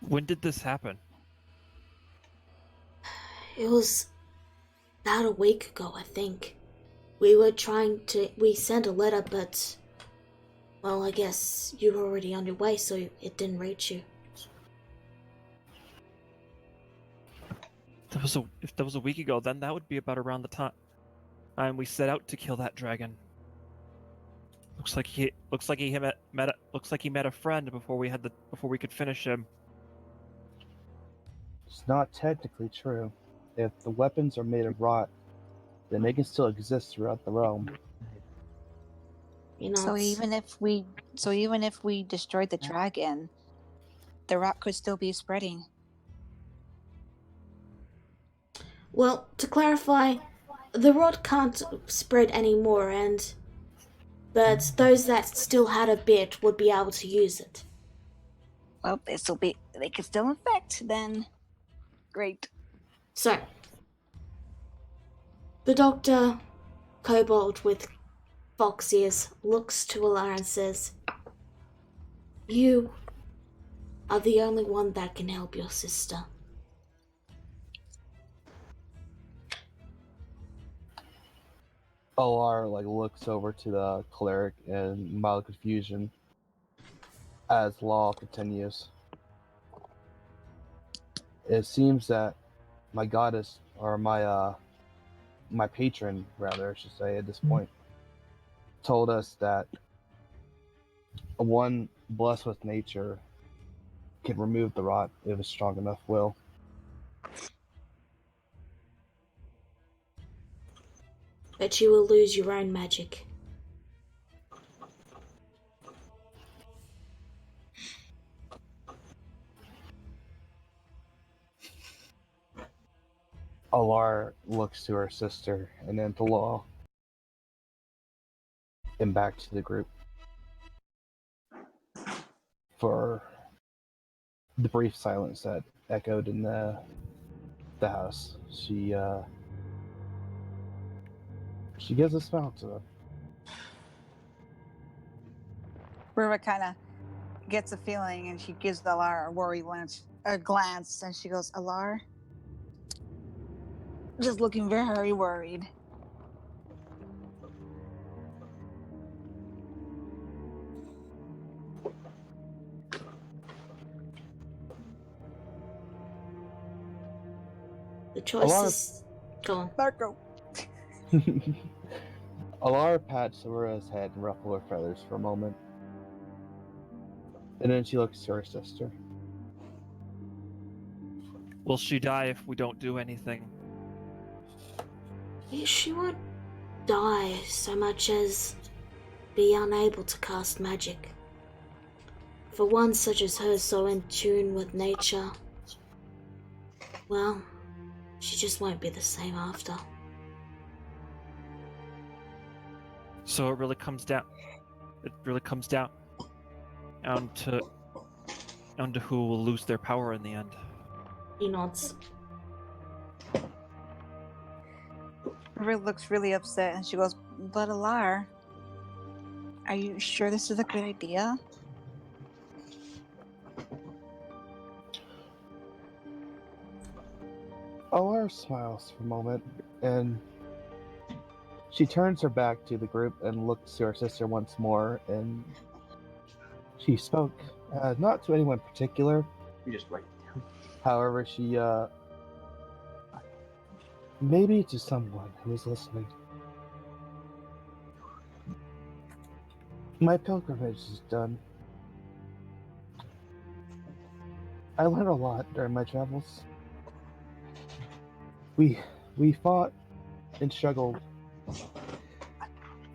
When did this happen? It was about a week ago, I think. We sent a letter, but, well, I guess you were already on your way, so it didn't reach you. If that was a week ago, then that would be about around the time we set out to kill that dragon. Looks like he met a friend before we could finish him. It's not technically true. If the weapons are made of rot, then they can still exist throughout the realm. You know, So even if we destroyed the dragon, the rot could still be spreading. well, to clarify, the rot can't spread anymore, but those that still had a bit would be able to use it. Well, they could still infect then. Great. So, the doctor, kobold with fox ears, looks to Alara and says, "You are the only one that can help your sister." Olar looks over to the cleric in mild confusion as Law continues. It seems that my goddess, or my patron, rather, I should say, at this point, told us that one blessed with nature can remove the rot if a strong enough will. But you will lose your own magic. Alar looks to her sister and then to Law and back to the group for the brief silence that echoed in the house. She gives a smile to them. Riva kind of gets a feeling, and she gives Alar a glance, and she goes, "Alar," just looking very worried. The choice is... Go on. Marco. Alara pats Aurora's head and ruffles her feathers for a moment. And then she looks to her sister. Will she die if we don't do anything? She won't die so much as be unable to cast magic. For one such as her, so in tune with nature, well, she just won't be the same after. So it really comes down to who will lose their power in the end. He nods. Riva looks really upset, and she goes, "But Alar, are you sure this is a good idea?" Alara smiles for a moment, and She turns her back to the group and looks to her sister once more, and she spoke, not to anyone particular. You just write it down. However, she, maybe to someone who is listening. My pilgrimage is done. I learned a lot during my travels. We fought and struggled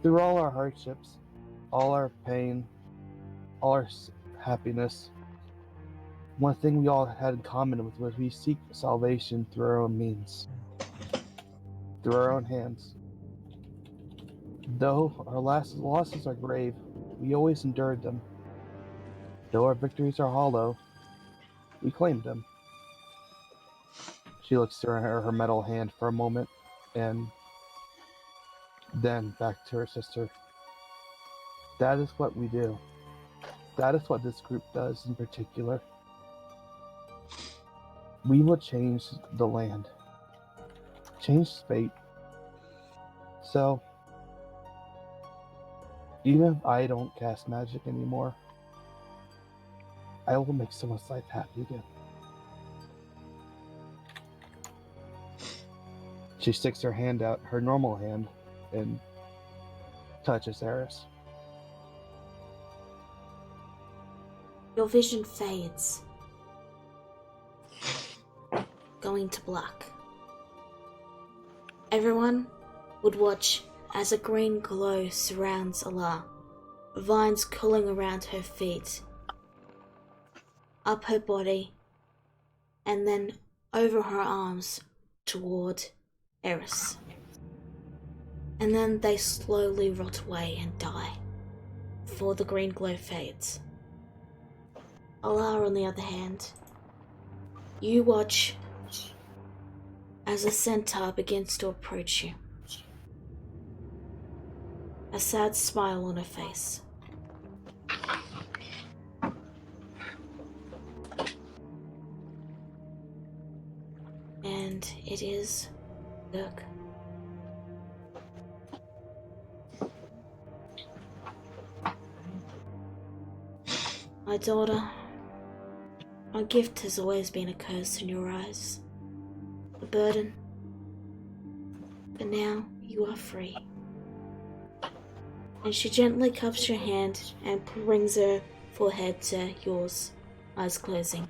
through all our hardships, all our pain, all our happiness. One thing we all had in common was we seek salvation through our own means, through our own hands. Though our losses are grave, we always endured them. Though our victories are hollow, we claimed them. She looks through her metal hand for a moment, and then back to her sister. That is what we do. That is what this group does in particular. We will change the land. Change fate. So, even if I don't cast magic anymore, I will make someone's life happy again. She sticks her hand out, her normal hand, and touches Eris. Your vision fades, going to black. Everyone would watch as a green glow surrounds Allah, vines curling around her feet, up her body, and then over her arms toward Eris. And then they slowly rot away and die before the green glow fades. Allah, on the other hand, you watch as a centaur begins to approach you. A sad smile on her face. And it is Dirk. My daughter, my gift has always been a curse in your eyes, a burden, but now you are free. And she gently cups your hand and brings her forehead to yours, eyes closing.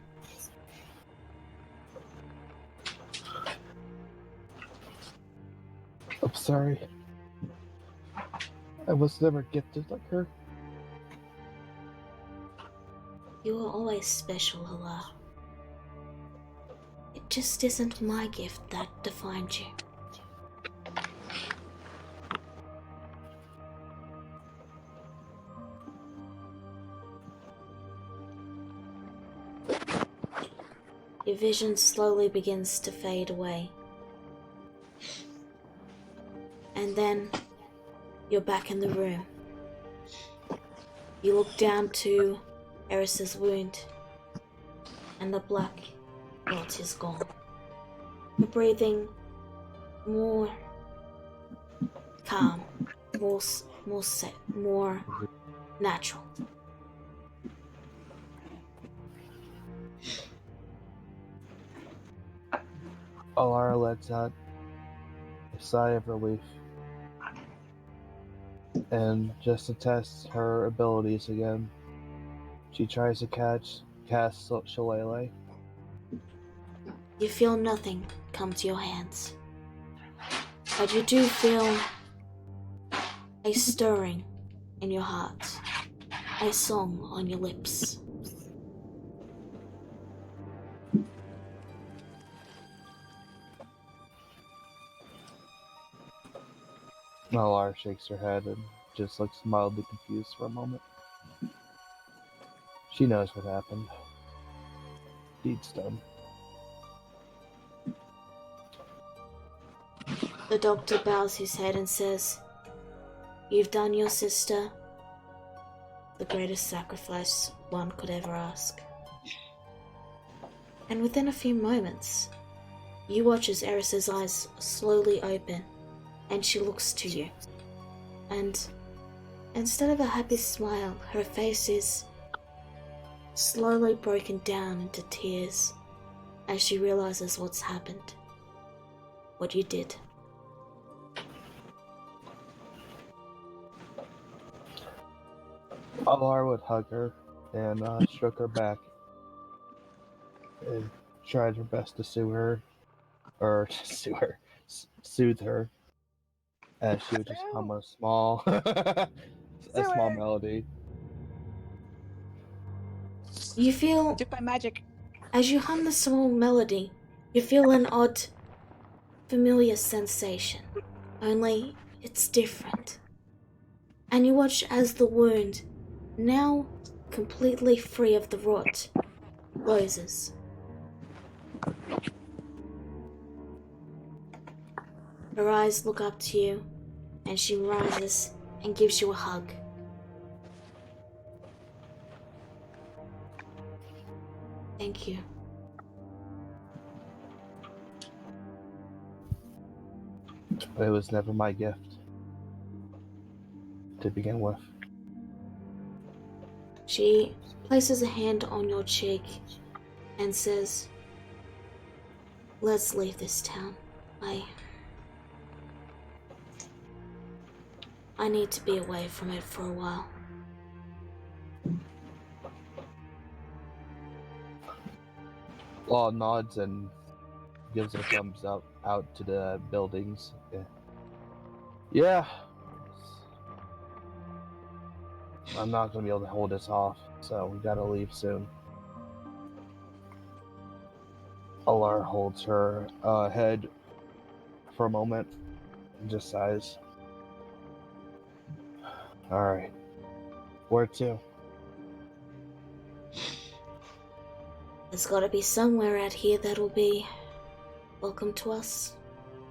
I'm sorry. I was never gifted like her. You are always special, Allah. It just isn't my gift that defined you. Your vision slowly begins to fade away. And then you're back in the room. You look down to Eris's wound, and the black rot is gone. You're breathing more calm, more natural. Alara lets out a sigh of relief. And just to test her abilities again, she tries to cast Shillelagh. You feel nothing come to your hands, but you do feel a stirring in your heart, a song on your lips. Alara shakes her head and just looks mildly confused for a moment. She knows what happened. Deed's done. The doctor bows his head and says, "You've done your sister the greatest sacrifice one could ever ask." And within a few moments, you watch as Eris's eyes slowly open and she looks to you. And instead of a happy smile, her face is slowly broken down into tears as she realizes what's happened. What you did. Alar would hug her and stroke her back and tried her best to soothe her, as she would just hum a small, small melody. You feel, Took my magic. as you hum the small melody, you feel an odd, familiar sensation, only it's different. And you watch as the wound, now completely free of the rot, closes. Her eyes look up to you, and she rises and gives you a hug. Thank you. It was never my gift to begin with. She places a hand on your cheek and says, "Let's leave this town. I need to be away from it for a while." Law nods and gives a thumbs up out to the buildings. Yeah. I'm not gonna be able to hold this off, so we gotta leave soon. Alar holds her head for a moment and just sighs. Alright. Where to? There's gotta be somewhere out here that'll be welcome to us.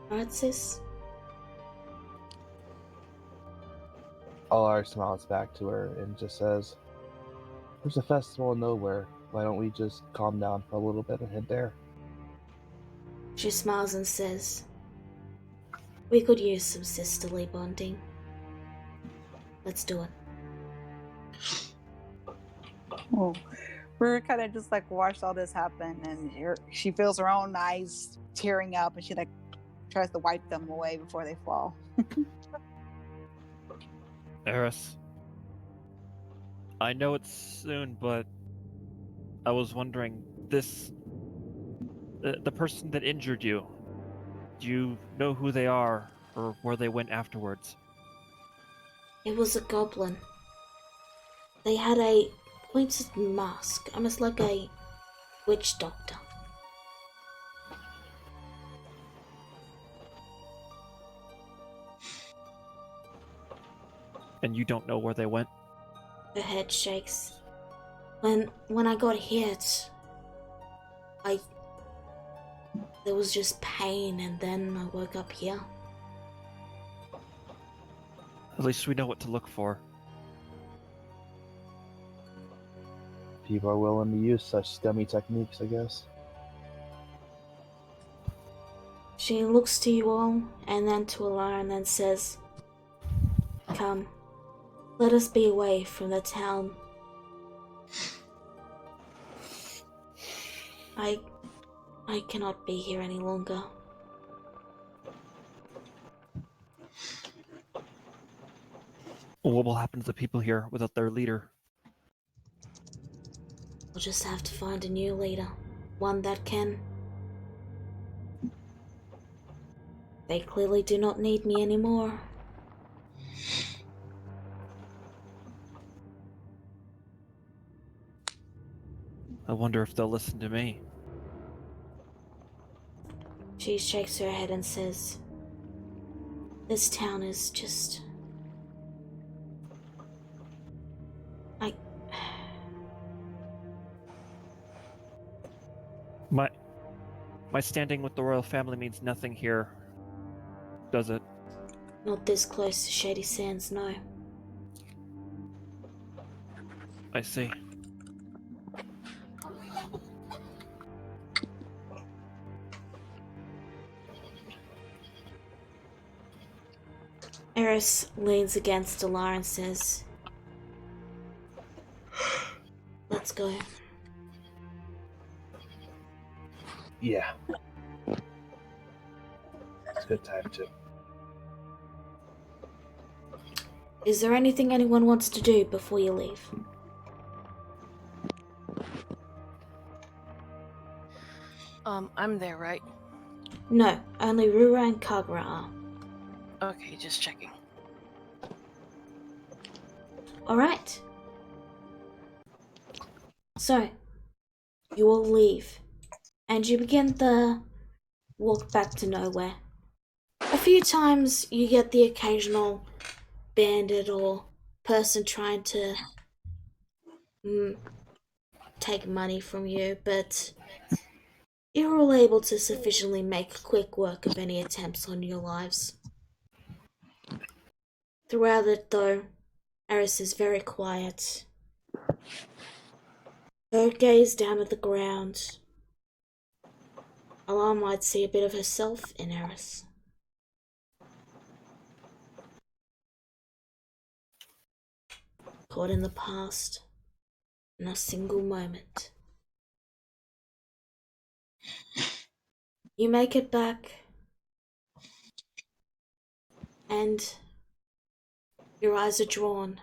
Right, sis? Alar smiles back to her and just says, "There's a festival nowhere. Why don't we just calm down for a little bit and head there?" She smiles and says, "We could use some sisterly bonding. Let's do it." Oh, we're kind of just like watched all this happen, and she feels her own eyes tearing up, and she like tries to wipe them away before they fall. Eris, I know it's soon, but I was wondering, the person that injured you, do you know who they are or where they went afterwards? It was a goblin. They had a pointed mask, almost like a witch doctor. And you don't know where they went? Her head shakes. When I got hit, there was just pain, and then I woke up here. At least we know what to look for. People are willing to use such scummy techniques, I guess. She looks to you all, and then to Alara, and then says, "Come, let us be away from the town. I cannot be here any longer." What will happen to the people here without their leader? We'll just have to find a new leader. One that can. They clearly do not need me anymore. I wonder if they'll listen to me. She shakes her head and says, "This town is just... My standing with the royal family means nothing here, does it? Not this close to Shady Sands, no." I see. Eris leans against Alar and says, "Let's go." Yeah. It's a good time too. Is there anything anyone wants to do before you leave? I'm there, right? No, only Rura and Kagura are. Okay, just checking. Alright. So, you all leave, and you begin the walk back to nowhere. A few times you get the occasional bandit or person trying to take money from you, but you're all able to sufficiently make quick work of any attempts on your lives. Throughout it, though, Eris is very quiet. Her gaze down at the ground. Alar might see a bit of herself in Eris. Caught in the past, in a single moment. You make it back, and your eyes are drawn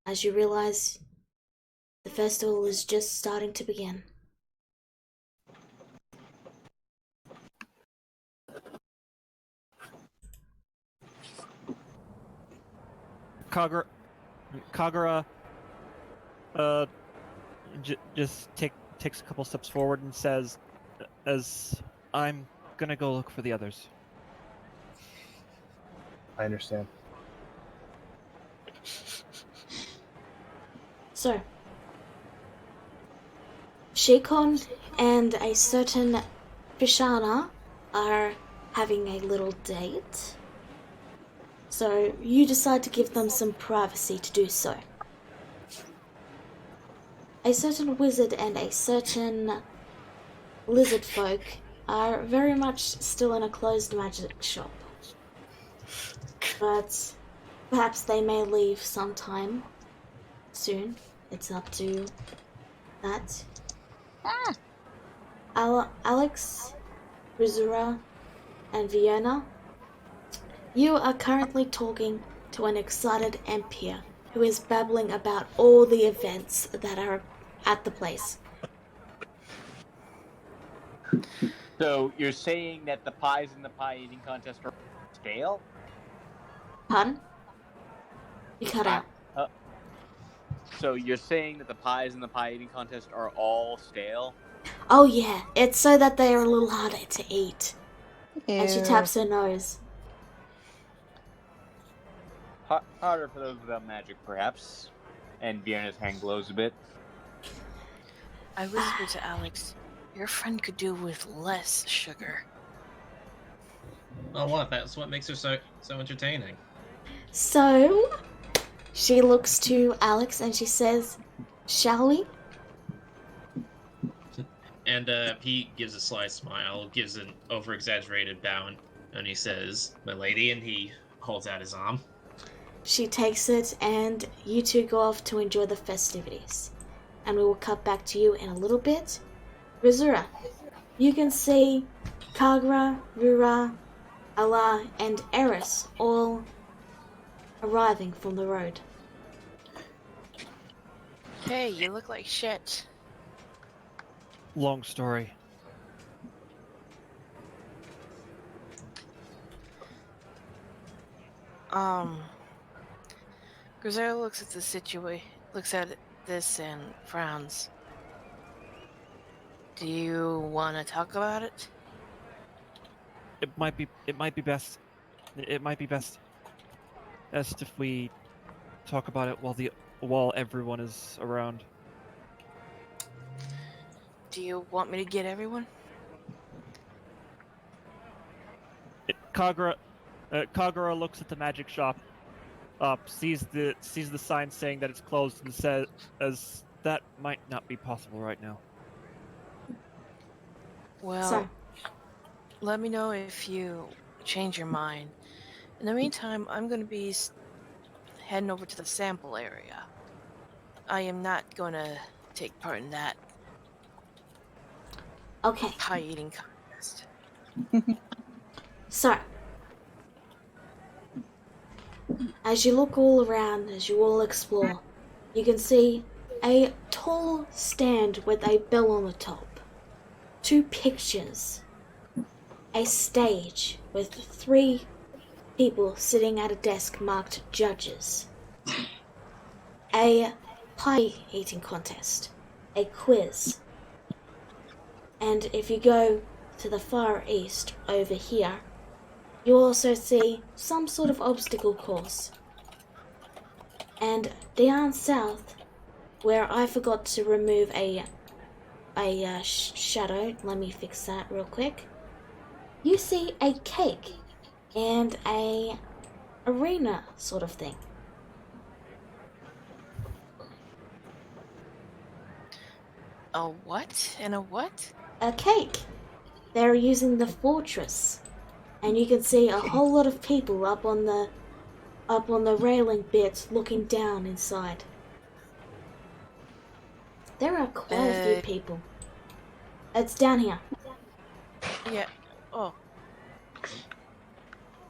as you realize the festival is just starting to begin. Kagura just takes a couple steps forward and says, as I'm gonna go look for the others. I understand. So, Shikon and a certain Fishana are having a little date. So, you decide to give them some privacy to do so. A certain wizard and a certain lizard folk are very much still in a closed magic shop. But perhaps they may leave sometime soon. It's up to that. Alex, Rizura, and Vienna, you are currently talking to an excited Empire who is babbling about all the events that are at the place. So you're saying that the pies in the pie eating contest are stale? Pardon? You cut out. So you're saying that the pies in the pie eating contest are all stale? Oh yeah, it's so that they are a little harder to eat. And she Ew. taps her nose. Harder for those without magic, perhaps. And Bjorn's hand glows a bit. I whispered to Alex, your friend could do with less sugar. Oh, what? That's what makes her so entertaining. So, she looks to Alex and she says, "Shall we?" And he gives a sly smile, gives an over-exaggerated bow, and he says, "My lady," and he holds out his arm. She takes it and you two go off to enjoy the festivities. And we will cut back to you in a little bit. Rizura, you can see Kagura, Rura, Allah, and Eris all arriving from the road. Hey, you look like shit. Long story. Griselda looks at the looks at this and frowns. Do you want to talk about it? It might be best. It might be best if we talk about it while everyone is around. Do you want me to get everyone? Kagura looks at the magic shop, sees the sign saying that it's closed, and says, "As that might not be possible right now." Well, So, let me know if you change your mind. In the meantime, I'm going to be heading over to the sample area. I am not going to take part in that Okay, pie eating contest. so as you look all around, as you all explore, you can see a tall stand with a bell on the top, 2 pictures, a stage with 3 people sitting at a desk marked judges, a pie eating contest, a quiz, and if you go to the far east over here, you also see some sort of obstacle course. And down south, where I forgot to remove a shadow, let me fix that real quick. You see a cake and a arena sort of thing. A what? And a what? A cake. They're using the fortress, and you can see a whole lot of people up on the railing bit looking down inside. There are quite a few people. It's down here. Yeah. Oh.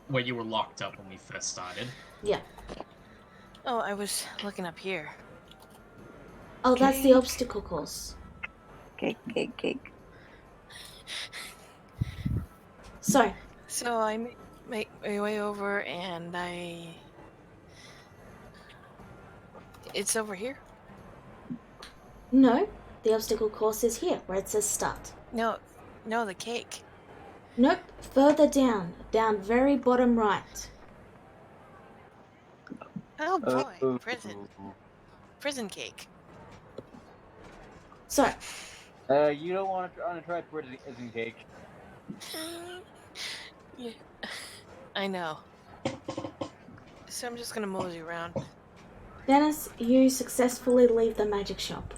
Where you were locked up when we first started. Yeah. Oh, I was looking up here. Oh, that's the obstacle course. Cake. So, I make my way over, and it's over here? no, the obstacle course is here, where it says start. No, the cake. Nope, further down very bottom right. Oh boy, prison cake. So, You don't want to try prison cake. Yeah, I know. So I'm just gonna mosey around. Dennis, you successfully leave the magic shop.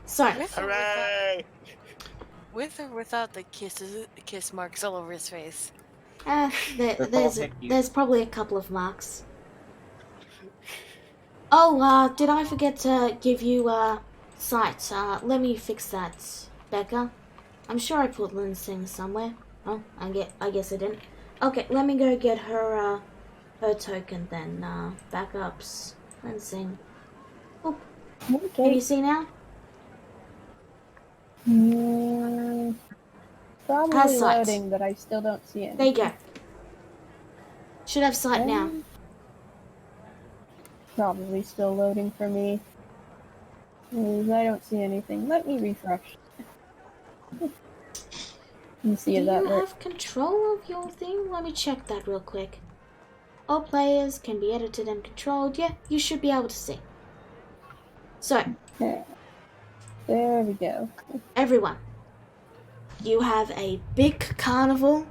So, Hooray! With or without the kiss marks all over his face. there's probably a couple of marks. Oh, did I forget to give you sight? Let me fix that, Becca. I'm sure I put Lynn's thing somewhere. Oh, I guess I didn't. Okay, let me go get her token then. Backups, Lynn's thing. Oop. Okay. Can you see now? Probably Has sight. loading, but I still don't see it. There you go. Should have sight now. Probably still loading for me. I don't see anything. Let me refresh. You see Do if that you works. have control of your thing? Let me check that real quick. All players can be edited and controlled. Yeah, you should be able to see. So, There we go. everyone, you have a big carnival.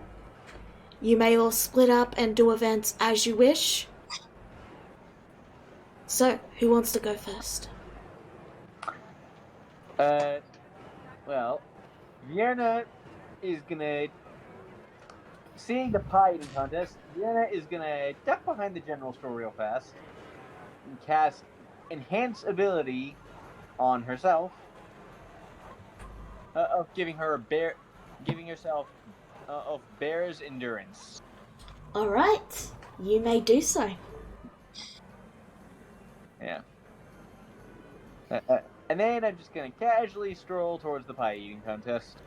You may all split up and do events as you wish. So, who wants to go first? Well, Vienna is gonna, seeing the pie eating contest, Vienna is gonna duck behind the general store real fast and cast Enhance Ability on herself, of giving herself of Bear's Endurance. Alright, you may do so. Yeah. And then I'm just gonna casually stroll towards the pie eating contest.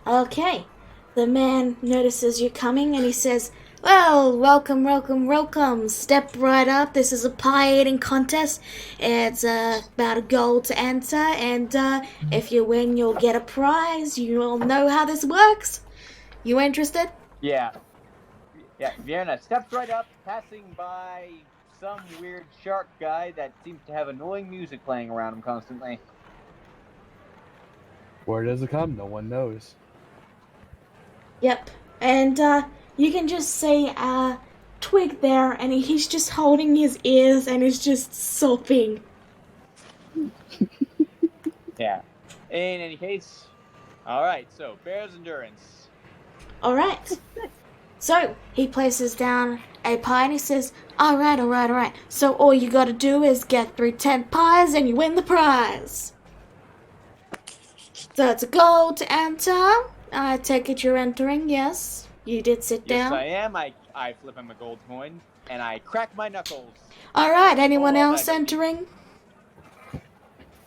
Okay, the man notices you coming and he says, well, welcome. Step right up. This is a pie eating contest. It's about a goal to enter, and if you win, you'll get a prize. You all know how this works. You interested? Yeah, Vienna steps right up, passing by some weird shark guy that seems to have annoying music playing around him constantly. Where does it come? No one knows. Yep. And you can just see Twig there, and he's just holding his ears and is just sobbing. Yeah. In any case, all right. So Bear's Endurance. Alright. So, he places down a pie and he says, alright. So all you gotta do is get through 10 pies and you win the prize. So it's a goal to enter. I take it you're entering, yes? You did sit down? Yes, I am. I flip him a gold coin, and I crack my knuckles. Alright, anyone Oh, else that- entering?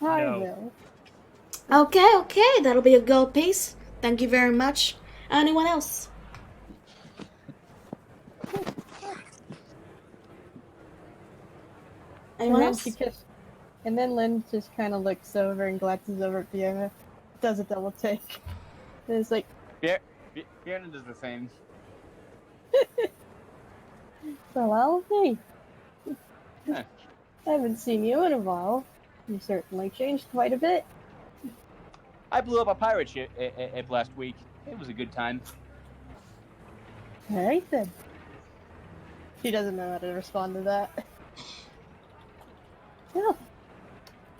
I No. will. Okay, that'll be a gold piece. Thank you very much. Anyone else? Anyone else? And then Lynn just kind of looks over and glances over at Fiona, does a double take. And it's like, Fiona does the same. well, I'll see. Huh. I haven't seen you in a while. You certainly changed quite a bit. I blew up a pirate ship last week. It was a good time. Alright then. She doesn't know how to respond to that. Well,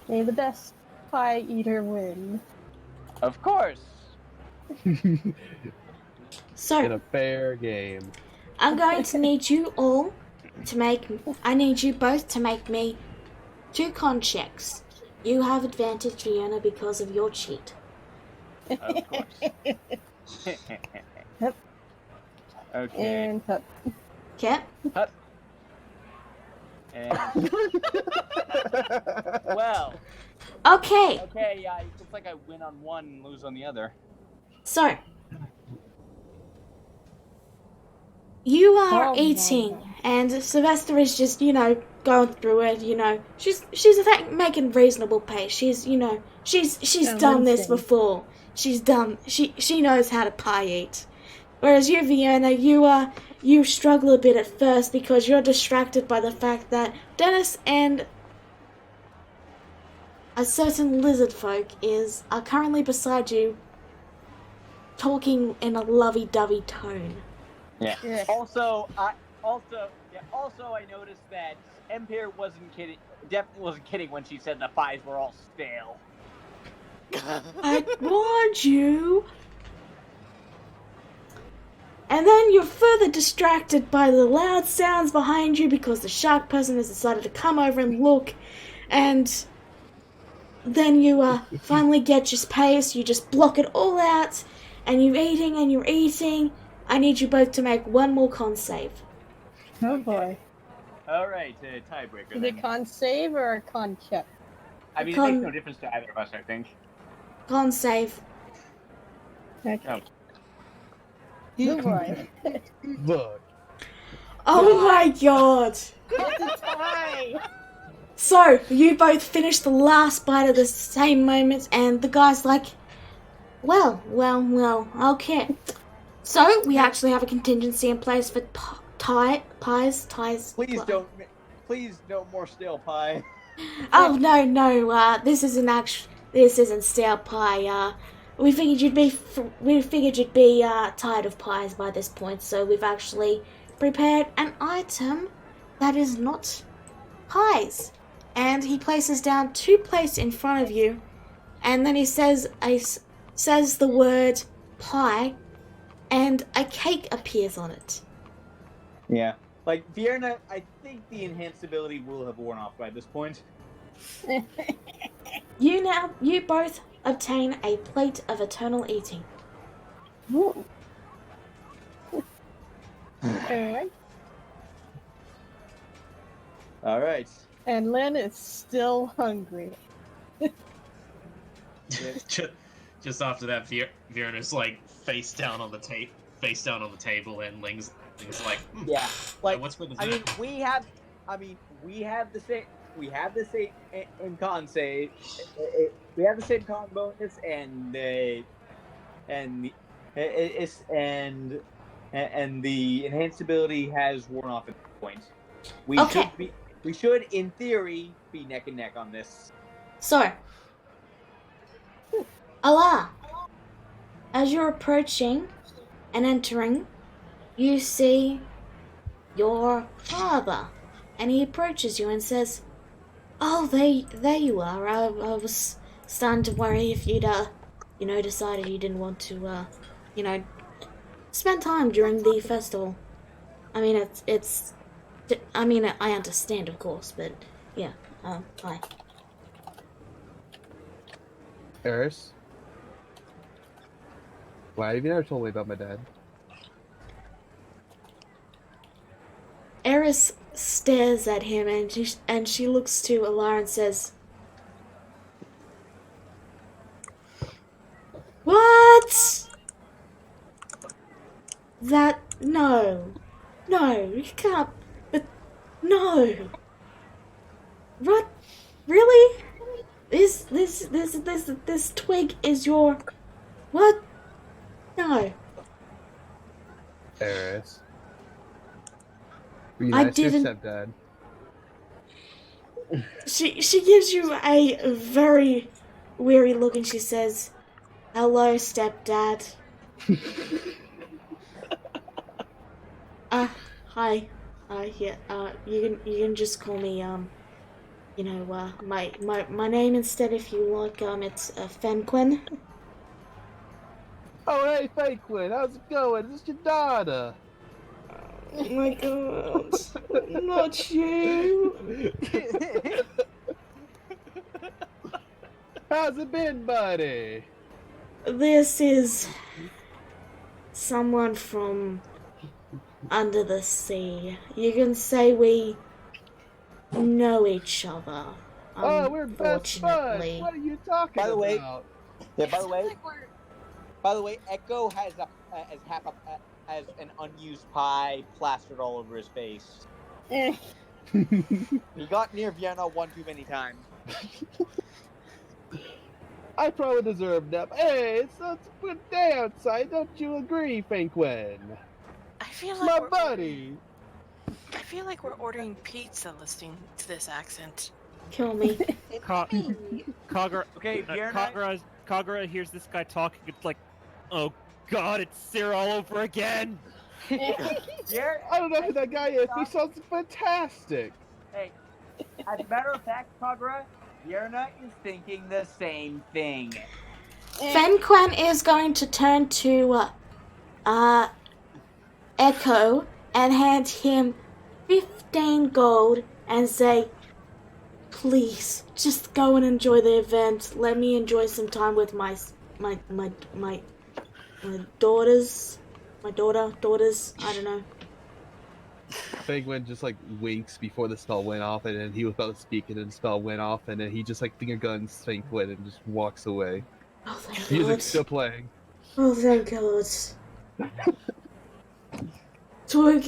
may the best pie eater win. Of course. In So, a fair game. I'm going to need you all to make... I need you both to make me 2 con checks. You have advantage, Fiona, because of your cheat. Of course. Yep. Okay. And cut. Okay? And... well, Okay, okay, yeah, it looks like I win on one and lose on the other. so... You are Oh, eating, no. and Sylvester is just, going through it, She's making reasonable pace. She's, she's Oh, done this Lindsay. before. She knows how to pie eat. Whereas you, Fiona, you struggle a bit at first because you're distracted by the fact that Dennis and a certain lizard folk are currently beside you, talking in a lovey-dovey tone. Yeah. Yeah. Also, I noticed that Empire definitely wasn't kidding when she said the pies were all stale. I warned you. And then you're further distracted by the loud sounds behind you because the shark person has decided to come over and look. And then you finally get your pace. You just block it all out. And you're eating. I need you both to make one more con save. Oh boy. All right, tiebreaker. Is Then. it con save or a con check? I mean, it con- makes no difference to either of us, I think. Con save. Okay. Oh. Oh boy. Look. Oh my god. It's a tie! So, you both finish the last bite at the same moment, and the guy's like, well, okay. So, we actually have a contingency in place for pies. Please no more stale pie. Oh, no, this isn't stale pie. We figured you'd be tired of pies by this point, so we've actually prepared an item that is not pies. And he places down 2 plates in front of you, and then he says the word pie, and a cake appears on it. Yeah. Like, Fiona, I think the enhanced ability will have worn off by this point. You both obtain a plate of eternal eating. Ooh. Alright. All right. And Lynn is still hungry. Just after that, Vierna's like face down on the table, and Ling's like, Yeah. Like, what's with the I mean, food? we have the same in con save. We have the same con bonus, and the enhanced ability has worn off at this point. Okay. We should, in theory, be neck and neck on this. So, Allah, as you're approaching and entering, you see your father, and he approaches you and says, "Oh, there you are. I was starting to worry if you'd, decided you didn't want to, spend time during the festival. I mean, I understand, of course, but yeah. Hi. Eris? Why have you never told me about my dad? Eris stares at him and she looks to Alara and says, "What? No, you can't. But no. What? Really? This twig is your what? No. Eris. Were you I nice to your didn't- stepdad? She gives you a very weary look and she says, "Hello, stepdad." Hi. Yeah. You can just call me my name instead if you like. It's Fenquin. Oh, hey, Fakewood, how's it going? Is this your daughter? Oh my god. Not you. How's it been, buddy? This is someone from under the sea. You can say we know each other. Oh, we're best buds. Unfortunately. What are you talking By the way- about? Yeah. By the way, Echo has has an unused pie plastered all over his face. He got near Vienna one too many times. I probably deserve that. Hey, it's a good day outside, don't you agree, Fakewood? I feel My like buddy. I feel like we're ordering pizza listening to this accent. Kill me. Kagura, Okay, Bjorn, Kagura hears this guy talking. It's like, oh god, it's Sarah all over again. Here, I don't know who that guy is, but he sounds fantastic. hey, as a matter of fact, Kagura, Yerna is thinking the same thing. Fenquin is going to turn to Echo and hand him 15 gold and say, "Please, just go and enjoy the event. Let me enjoy some time with my daughters. My daughters, I don't know." Fakewood just like winks before the spell went off, and then he was about to speak, and then the spell went off, and then he just like finger guns Fakewood and just walks away. Oh, thank Music's God. still playing. Oh, thank God. Twig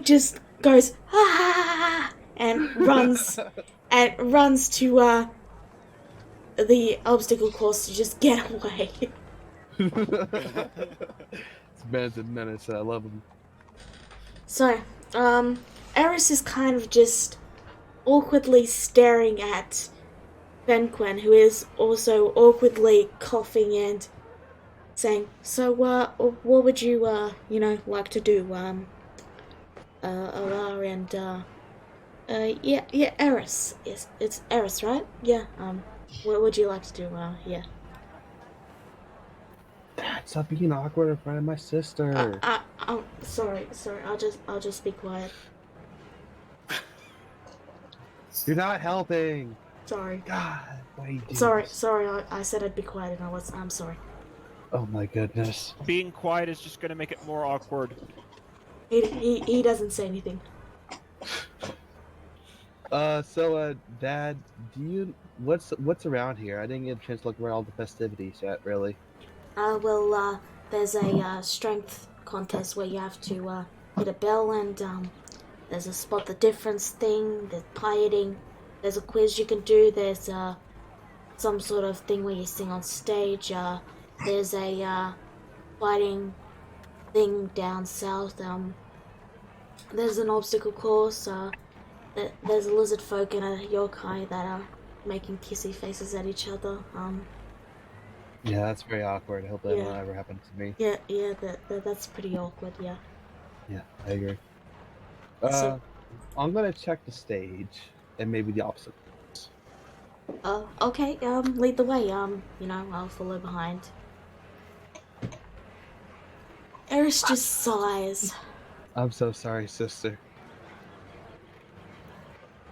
just goes, "Ah!" and runs to the obstacle course to just get away. It's Man's a menace. I love him. So, Eris is kind of just awkwardly staring at Fenquin, who is also awkwardly coughing and saying, "So, what would you, like to do, Alar and, yeah, Eris. Yes, it's Eris, right? Yeah, what would you like to do, yeah." Stop being awkward in front of my sister. Oh, sorry, I'll just be quiet. You're not helping. Sorry. God, why you do Sorry, this? I said I'd be quiet and I'm sorry. Oh my goodness. Being quiet is just gonna make it more awkward. He doesn't say anything. Dad, what's around here? I didn't get a chance to look around all the festivities yet, really. There's a strength contest where you have to hit a bell and there's a spot the difference thing, there's pie eating, there's a quiz you can do, there's some sort of thing where you sing on stage, there's a fighting thing down south, there's an obstacle course, there's a lizard folk and a yokai that are making kissy faces at each other, Yeah, that's very awkward. I hope that won't ever happen to me. Yeah, that's pretty awkward, yeah. Yeah, I agree. So- I'm gonna check the stage and maybe the obstacles. Okay, lead the way, I'll follow behind. Iris just sighs. I'm so sorry, sister.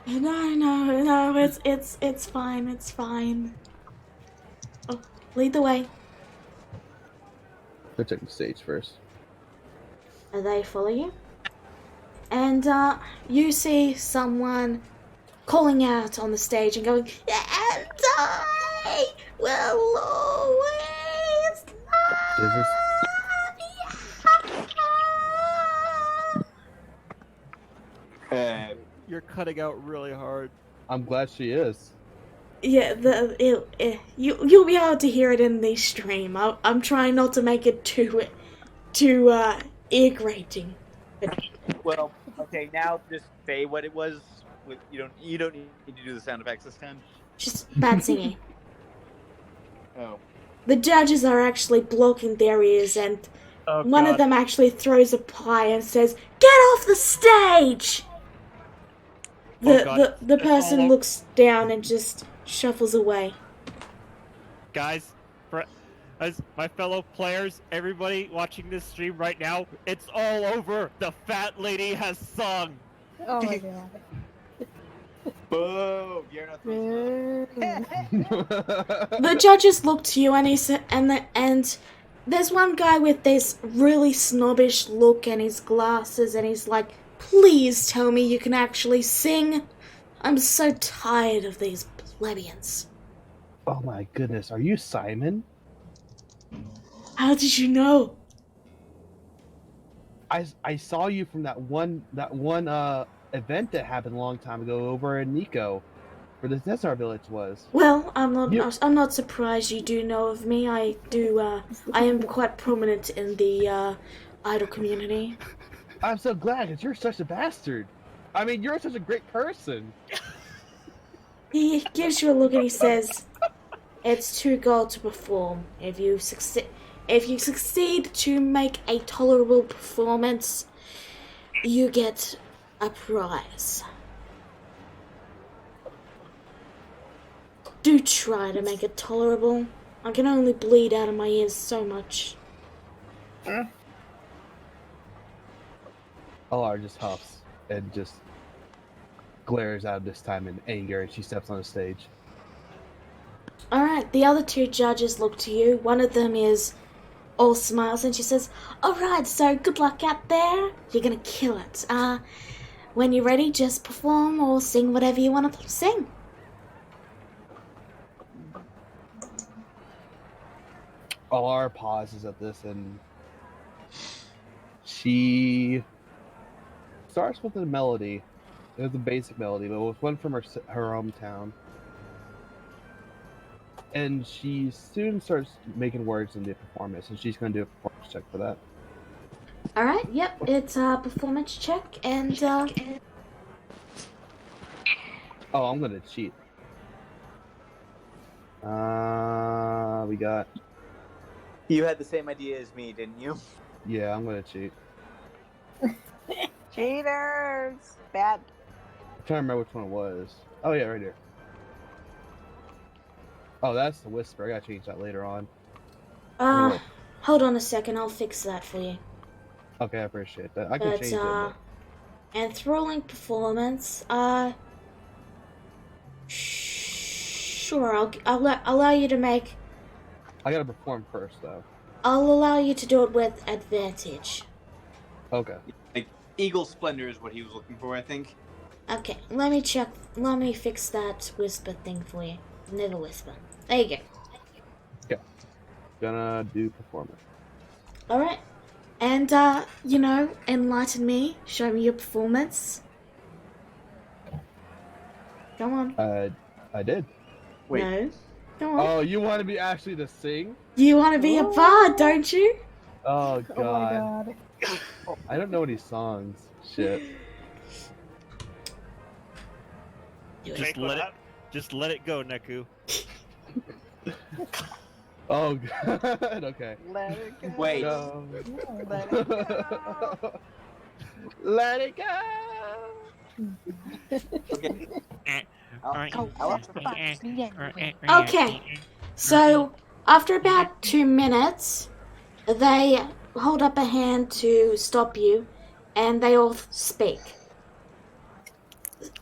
No, it's fine, it's fine. Oh, lead the way. Go check the stage first. They follow you. And you see someone calling out on the stage and going, and I will always Is this? You're cutting out really hard. I'm glad she is. Yeah, you'll be able to hear it in the stream. I'm trying not to make it too ear grating. Well, okay, now just say what it was. You don't need to do the sound effects this time. Just bad singing. Oh. The judges are actually blocking their ears, and one of them actually throws a pie and says, "Get off the stage!" The person looks down and just shuffles away. Guys, as my fellow players, everybody watching this stream right now, it's all over. The fat lady has sung. Oh my god. Boom! You're not The judges look to you, and and there's one guy with this really snobbish look and his glasses, and he's like, "Please tell me you can actually sing. I'm so tired of these plebeians." Oh my goodness, are you Simon? How did you know? I saw you from that one event that happened a long time ago over in Nico, where the Desert Village was. Well, I'm not surprised you do know of me. I am quite prominent in the idol community. I'm so glad, because you're such a bastard. I mean, you're such a great person. He gives you a look and he says, "It's too gold to perform. If you succeed to make a tolerable performance, you get a prize. Do try to make it tolerable. I can only bleed out of my ears so much." Alar just huffs and just glares out this time in anger, and she steps on the stage. Alright, the other two judges look to you. One of them is all smiles and she says, "Alright, so good luck out there. You're gonna kill it. When you're ready, just perform or sing whatever you want to sing." Alar pauses at this, and she starts with a melody. It was a basic melody, but it was one from her hometown. And she soon starts making words in the performance, and she's going to do a performance check for that. Alright, yep, it's a performance check, and Oh, I'm going to cheat. We got... You had the same idea as me, didn't you? Yeah, I'm going to cheat. Cheaters! Bad. I'm trying to remember which one it was. Oh, yeah, right here. Oh, that's the whisper. I gotta change that later on. hold on a second, I'll fix that for you. Okay, I appreciate that. I can change it. But... enthralling performance, sure, I'll allow you to make... I gotta perform first, though. I'll allow you to do it with advantage. Okay. Like, Eagle Splendor is what he was looking for, I think. Okay, let me fix that whisper thing for you. Never whisper. There you go. Okay. Gonna do performance. Alright. And, enlighten me. Show me your performance. Come on. I did. Wait. No. Come on. Oh, you want to be actually to sing? You want to be a bard, don't you? Oh, God. Oh my god. I don't know any songs. Shit. Just let it go, Neku. Oh, God. Okay. Let it go. Wait. No. Let it go. Let it go. Okay. Okay. So, after about 2 minutes, they hold up a hand to stop you, and they all speak.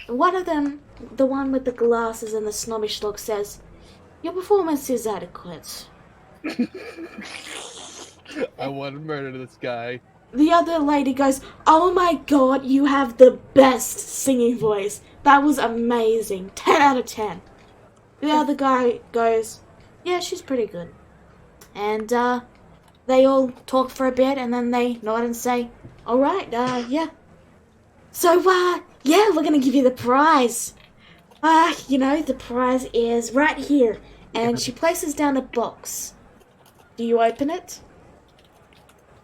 One of them, the one with the glasses and the snobbish look, says, "Your performance is adequate." I want to murder this guy. The other lady goes, "Oh my god, you have the best singing voice. That was amazing. 10 out of 10. The other guy goes, "Yeah, she's pretty good." And they all talk for a bit, and then they nod and say, "Alright, yeah. So, yeah, we're gonna give you the prize. The prize is right here." And she places down a box. Do you open it?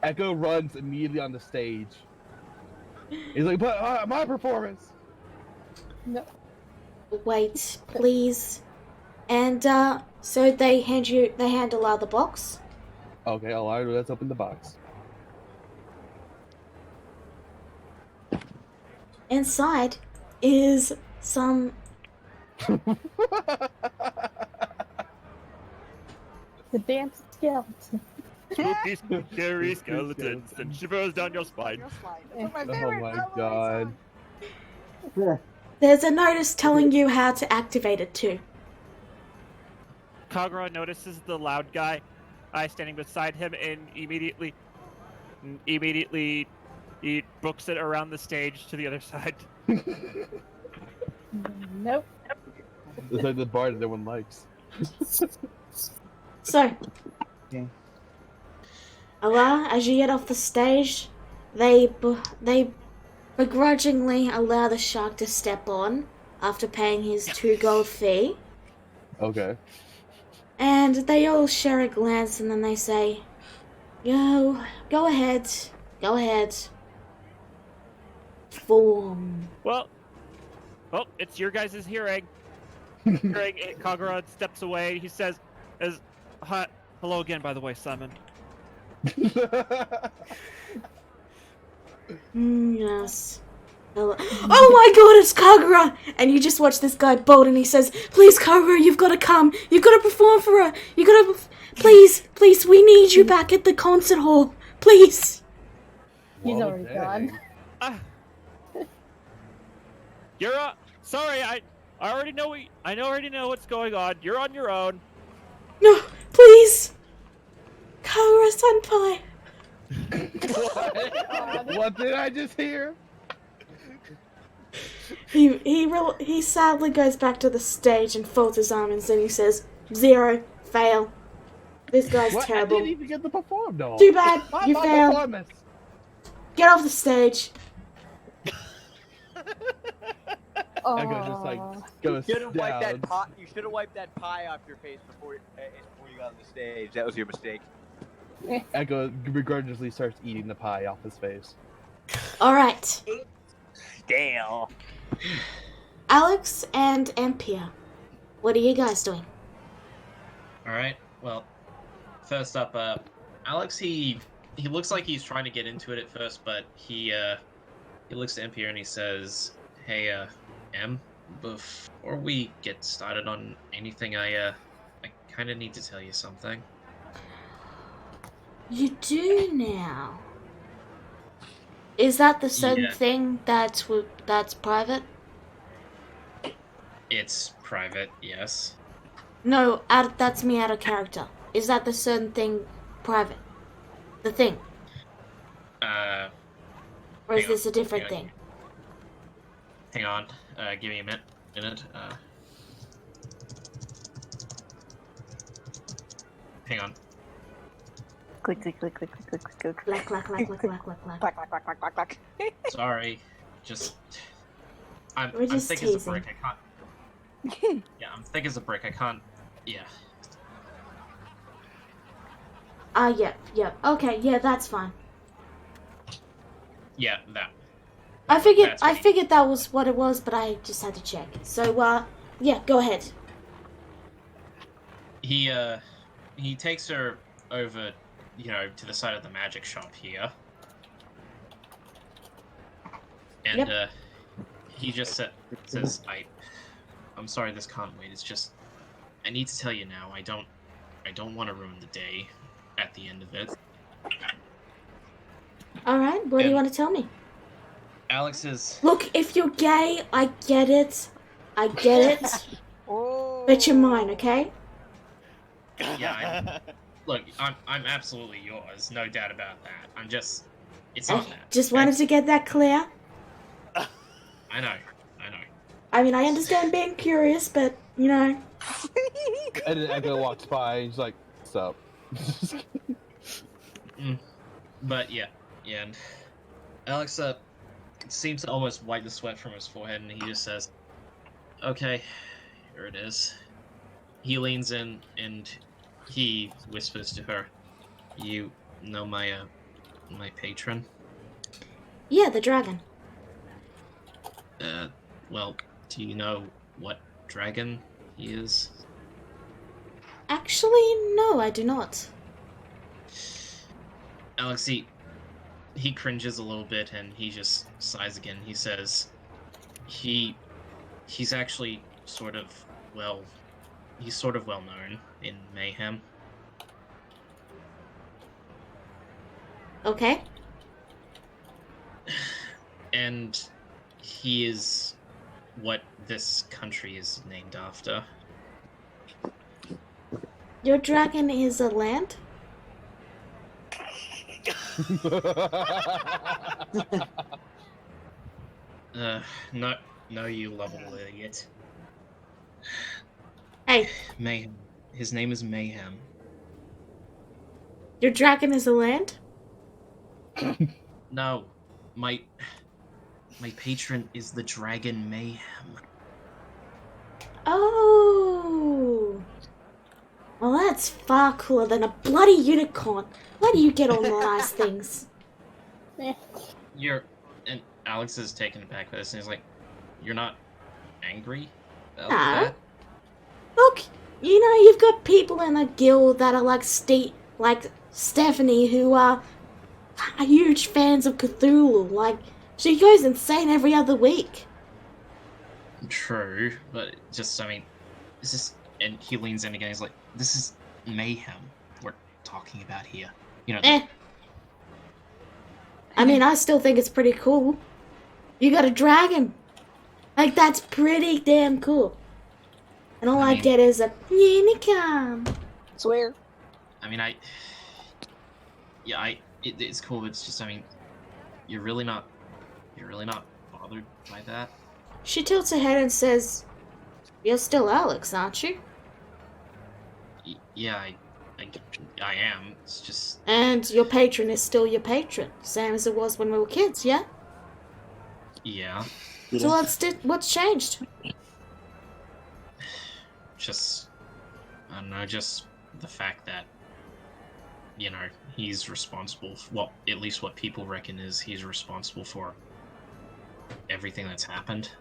Echo runs immediately on the stage. He's like, "But my performance." No. Wait, please. And so they hand Alaa the box. Okay, alright, let's open the box. Inside is some The dance skeleton. Spooky, scary skeletons and shivers down your spine. It's my Oh favorite my Halloween god. song. There's a notice telling you how to activate it too. Kagura notices the loud guy standing beside him and immediately he books it around the stage to the other side. Nope. It's like the bar that everyone likes. So, Okay. Alaa, as you get off the stage, they begrudgingly allow the shark to step on after paying his 2 gold fee. Okay. And they all share a glance and then they say, Go ahead. Form. Well, it's your guys' hearing. Kagura steps away. He says, hello again, by the way, Simon. Yes. Hello. Oh my god, it's Kagura! And you just watch this guy bolt and he says, "Please, Kagura, you've got to come. You've got to perform for her. You got to... Please, we need you back at the concert hall. Please." He's Whoa, already dang. gone. You're sorry, I already know already know what's going on. You're on your own. No, please. Kagura-senpai. What did I just hear? He sadly goes back to the stage and folds his arms and he says, 0, fail. This guy's What? I terrible. didn't even get to perform, though. Too bad, you My failed. performance. Get off the stage. Echo just like goes You should have wiped down. that pie. You should have wiped that pie off your face before you got on the stage. That was your mistake. Echo begrudgingly starts eating the pie off his face. Alright. Damn. Alex and Ampia, what are you guys doing? Alright, well, first up, Alex, he looks like he's trying to get into it at first, but he looks to Empire and he says, "Hey, Em, before we get started on anything, I kind of need to tell you something." You do now. Is that the certain Yeah. thing that's private? It's private, yes. No, that's me out of character. Is that the certain thing private? The thing? Or is hang this a on, different hang on. thing? Hang on, give me a minute. Hang on. Click, click, click, click, click, click, click, Clack, clack, clack, clack, clack, clack, clack. clack, clack, clack, clack, clack, clack. Sorry, just I'm We're just thick as a teasing. brick. I can't. Yeah, I'm thick as a brick. I can't. Yeah. Yep. Okay, yeah, that's fine. Yeah, that. I figured That's me. that was what it was, but I just had to check. So, yeah, go ahead. He takes her over, to the side of the magic shop here. And, Yep. he just says, I'm sorry this can't wait. It's just, I need to tell you now, I don't want to ruin the day at the end of it. Alright, what do you And- want to tell me? Alex is. Look, if you're gay, I get it. I get it. Oh. But you're mine, okay? Yeah, Look, I'm absolutely yours, no doubt about that. I'm just. It's I not that. just okay? wanted to get that clear. I know. I mean, I understand being curious, but, you know. And then Echo walks by, he's like, "What's up?" But yeah, and Alex seems to almost wipe the sweat from his forehead, and he just says, "Okay, here it is." He leans in and he whispers to her, "You know my patron? Yeah, the dragon. Well, do you know what dragon he is?" Actually, no, I do not. Alex, he cringes a little bit and he just sighs again. He says, he's actually sort of well known in Mayhem. Okay. And he is what this country is named after. Your dragon is a land? No, you lovable idiot. Hey, Mayhem. His name is Mayhem. your dragon is a land? No, my patron is the dragon Mayhem. Oh. Well, that's far cooler than a bloody unicorn. Where do you get all the nice things? And Alex is taken aback by this, and he's like, "You're not angry about No. that?" Look, you know, you've got people in a guild that are like Stephanie, who are huge fans of Cthulhu. Like, she goes insane every other week. True, but just, I mean, this is, and he leans in again, he's like, "This is Mayhem we're talking about here. You know, I mean, I still think it's pretty cool. You got a dragon. Like, that's pretty damn cool. And all I mean- get is a unicorn. Swear. I mean, it's cool, but it's just, I mean, you're really not bothered by that?" She tilts her head and says, "You're still Alex, aren't you? Yeah, I am. It's just, And your patron is still your patron, same as it was when we were kids, yeah? yeah, So what's changed?" just, I don't know, just the fact that, you know, he's responsible for, well, at least what people reckon is he's responsible for everything that's happened.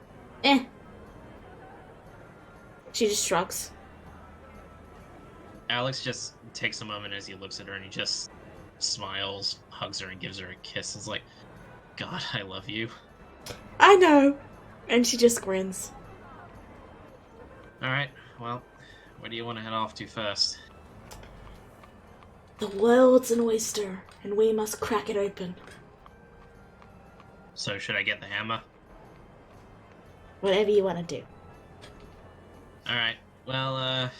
She just shrugs. Alex just takes a moment as he looks at her and he just smiles, hugs her, and gives her a kiss. It's like, "God, I love you." I know. And she just grins. Alright, well, where do you want to head off to first? The world's an oyster, and we must crack it open. So, should I get the hammer? Whatever you want to do. Alright, well,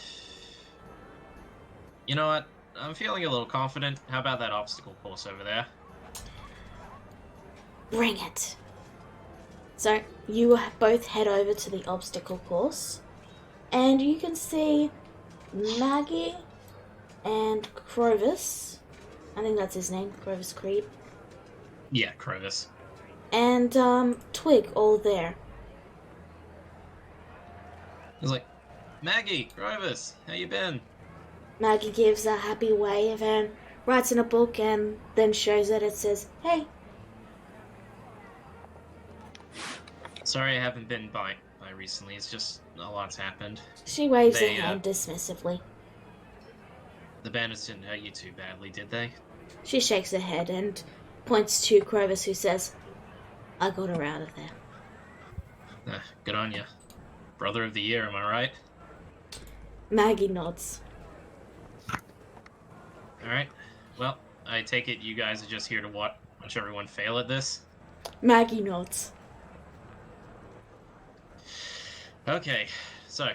you know what? I'm feeling a little confident. How about that obstacle course over there? Bring it. So, you both head over to the obstacle course, and you can see Maggie and Clovis. I think that's his name, Clovis Creed. Yeah, Clovis. And, Twig all there. He's like, "Maggie, Clovis, how you been?" Maggie gives a happy wave and writes in a book and then shows it. It says, "Hey." Sorry I haven't been by recently. It's just a lot's happened. She waves They, her hand dismissively. The bandits didn't hurt you too badly, did they? She shakes her head and points to Clovis, who says, "I got her out of there." Good on you. Brother of the year, am I right? Maggie nods. Alright. Well, I take it you guys are just here to watch Watch everyone fail at this. Maggie nods. Okay, so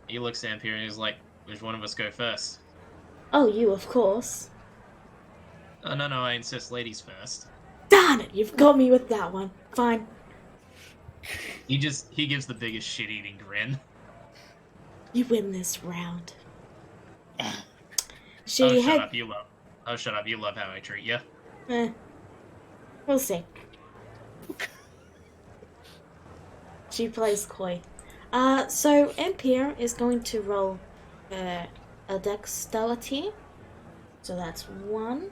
he looks at Ampere and he's like, which one of us go first? Oh, you, of course. Oh, no, I insist ladies first. Darn it, you've got me with that one. Fine. He gives the biggest shit-eating grin. You win this round. Oh, She shut had... up, you love. Oh, shut up, you love how I treat you. We'll see. She plays coy. So Ampere is going to roll a dexterity. So that's 1.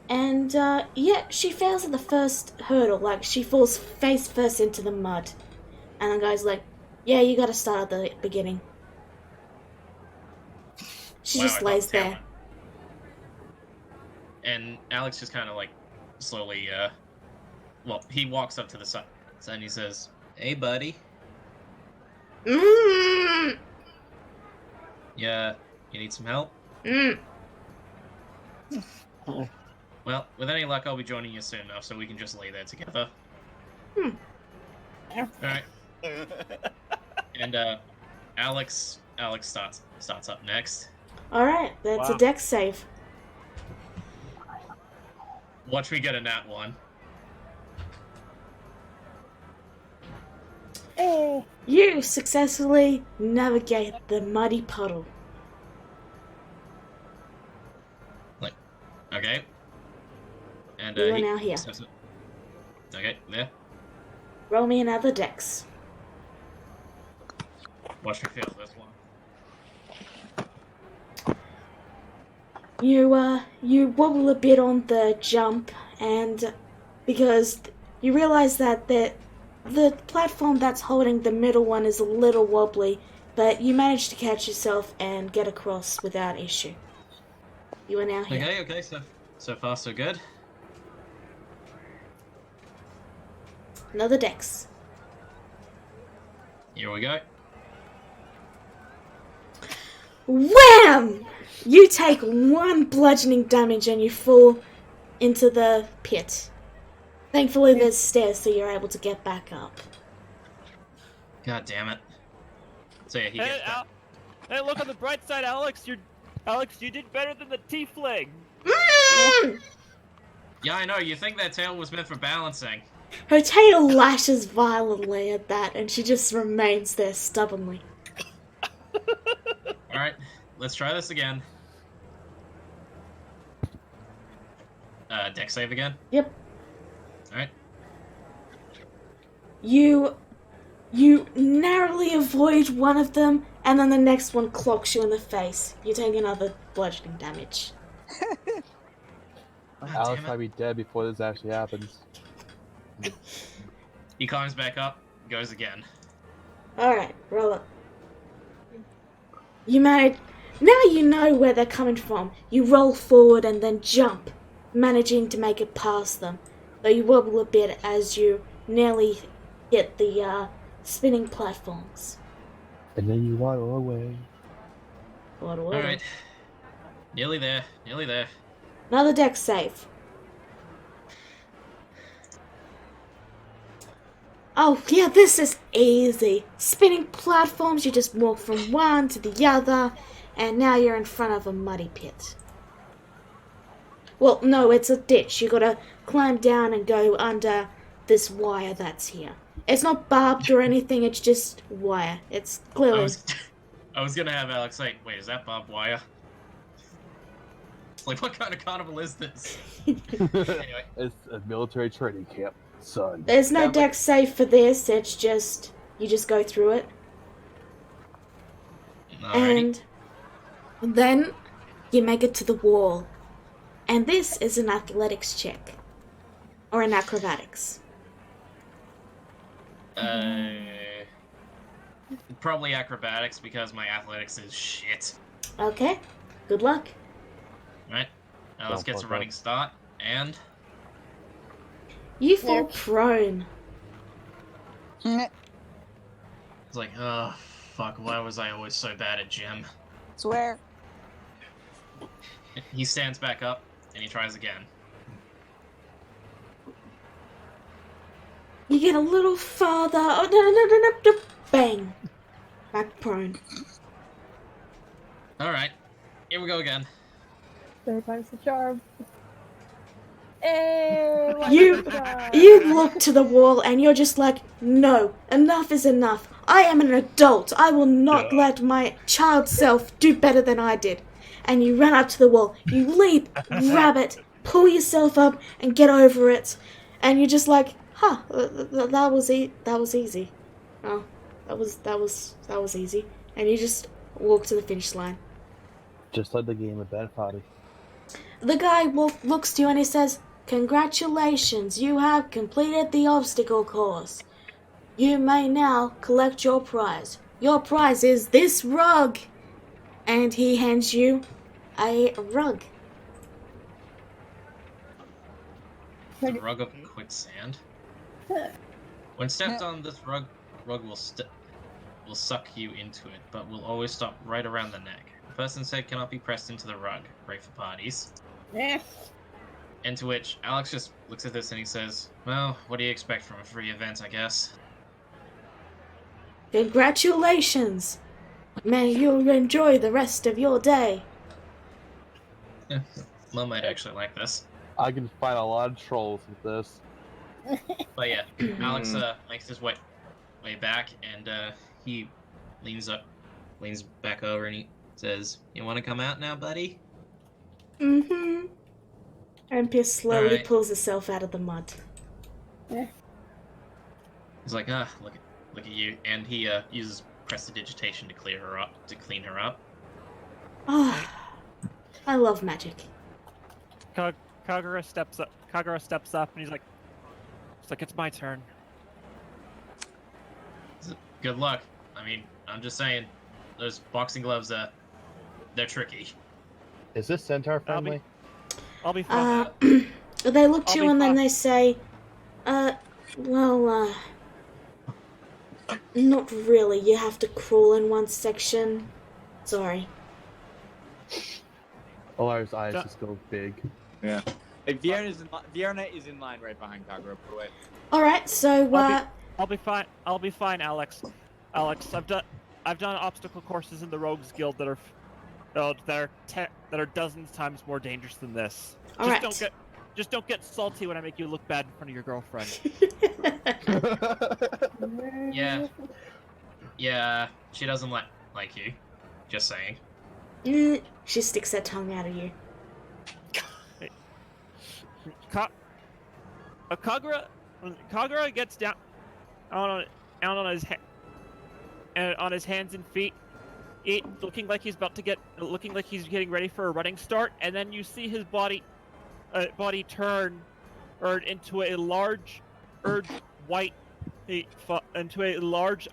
And, yeah, she fails at the first hurdle. Like, she falls face first into the mud. And the guy's like, yeah, you gotta start at the beginning. She Wow, just I lays thought the there. talent. And Alex just kind of, like, slowly, well, he walks up to the side and he says, hey, buddy. Yeah, you need some help? Well, with any luck, I'll be joining you soon enough so we can just lay there together. Alright. And, Alex starts up next. Alright, that's a dex save. Watch me get a nat 1. You successfully navigate the muddy puddle. Okay. And, You are now here. Okay, there. Roll me another dex. Watch me fail this one. You wobble a bit on the jump, and because you realize that the platform that's holding the middle one is a little wobbly, but you manage to catch yourself and get across without issue. You are now here. Okay, so far so good. Another dex. Here we go. Wham! You take 1 bludgeoning damage and you fall into the pit. Thankfully there's stairs so you're able to get back up. God damn it. So yeah, he gets back. Hey, look on the bright side, Alex. You did better than the tiefling. Yeah, I know. You think that tail was meant for balancing. Her tail lashes violently at that and she just remains there stubbornly. Alright, let's try this again. Dex save again? Yep. Alright. You narrowly avoid one of them, and then the next one clocks you in the face. You take another bludgeoning damage. Alex might be dead before this actually happens. He climbs back up, goes again. Alright, roll up. You manage... Now you know where they're coming from. You roll forward and then jump, managing to make it past them. Though you wobble a bit as you nearly hit the spinning platforms. And then you waddle away. Alright. Nearly there. Another dex save. Oh, yeah, this is easy. Spinning platforms, you just walk from one to the other, and now you're in front of a muddy pit. Well, no, it's a ditch. You gotta climb down and go under this wire that's here. It's not barbed or anything, it's just wire. It's clearly... I was gonna have Alex say, wait, is that barbed wire? Like, what kind of carnival is this? Anyway. It's a military training camp, son. There's no dex save for this, it's just... You just go through it. Alrighty. And then you make it to the wall. And this is an athletics check. Or an acrobatics. Probably acrobatics because my athletics is shit. Okay, good luck. Right? Now let's get a running start, and... You fall prone. It's like, oh, fuck, why was I always so bad at gym? Swear. He stands back up, and he tries again. You get a little farther. Oh, no. Bang. Back prone. Alright, here we go again. Third time's the charm. Hey, You look to the wall and you're just like, no, enough is enough. I am an adult. I will not let my child self do better than I did. And you run up to the wall. You leap, grab it, pull yourself up, and get over it. And you're just like, huh, that was easy. Oh, that was easy. And you just walk to the finish line. Just like the game of Bad Party. The guy looks to you and he says, congratulations, you have completed the obstacle course. You may now collect your prize. Your prize is this rug. And he hands you a rug. The rug of quicksand. When stepped on, this rug will suck you into it, but will always stop right around the neck. The person's head cannot be pressed into the rug. Great for parties. Yeah. And to which Alex just looks at this and he says, well, what do you expect from a free event, I guess? Congratulations. May you enjoy the rest of your day. Mom might actually like this. I can fight a lot of trolls with this. But yeah, Alex makes his way back and he leans back over and he says, you want to come out now, buddy? Mm-hmm. And Pierce slowly Alright. pulls herself out of the mud. He's like, look at you, and he uses prestidigitation to clean her up. Ah, I love magic. Kagura steps up, and he's like, it's my turn. Good luck. I mean, I'm just saying, those boxing gloves, they're tricky. Is this centaur friendly? I'll be fine. They look to I'll you be and then fine. they say, not really. You have to crawl in one section. Sorry. Olar's eyes just go big. Yeah. Like, Vierna is in line right behind Kagura, by the way. Alright, so, I'll be fine. I'll be fine, Alex. Alex, I've done obstacle courses in the Rogues Guild that are dozens times more dangerous than this. Alright. Just don't get salty when I make you look bad in front of your girlfriend. Yeah, she doesn't like you. Just saying. She sticks her tongue out of you. Kagura gets down on his hands and feet, looking like he's getting ready for a running start, and then you see his body turn into a large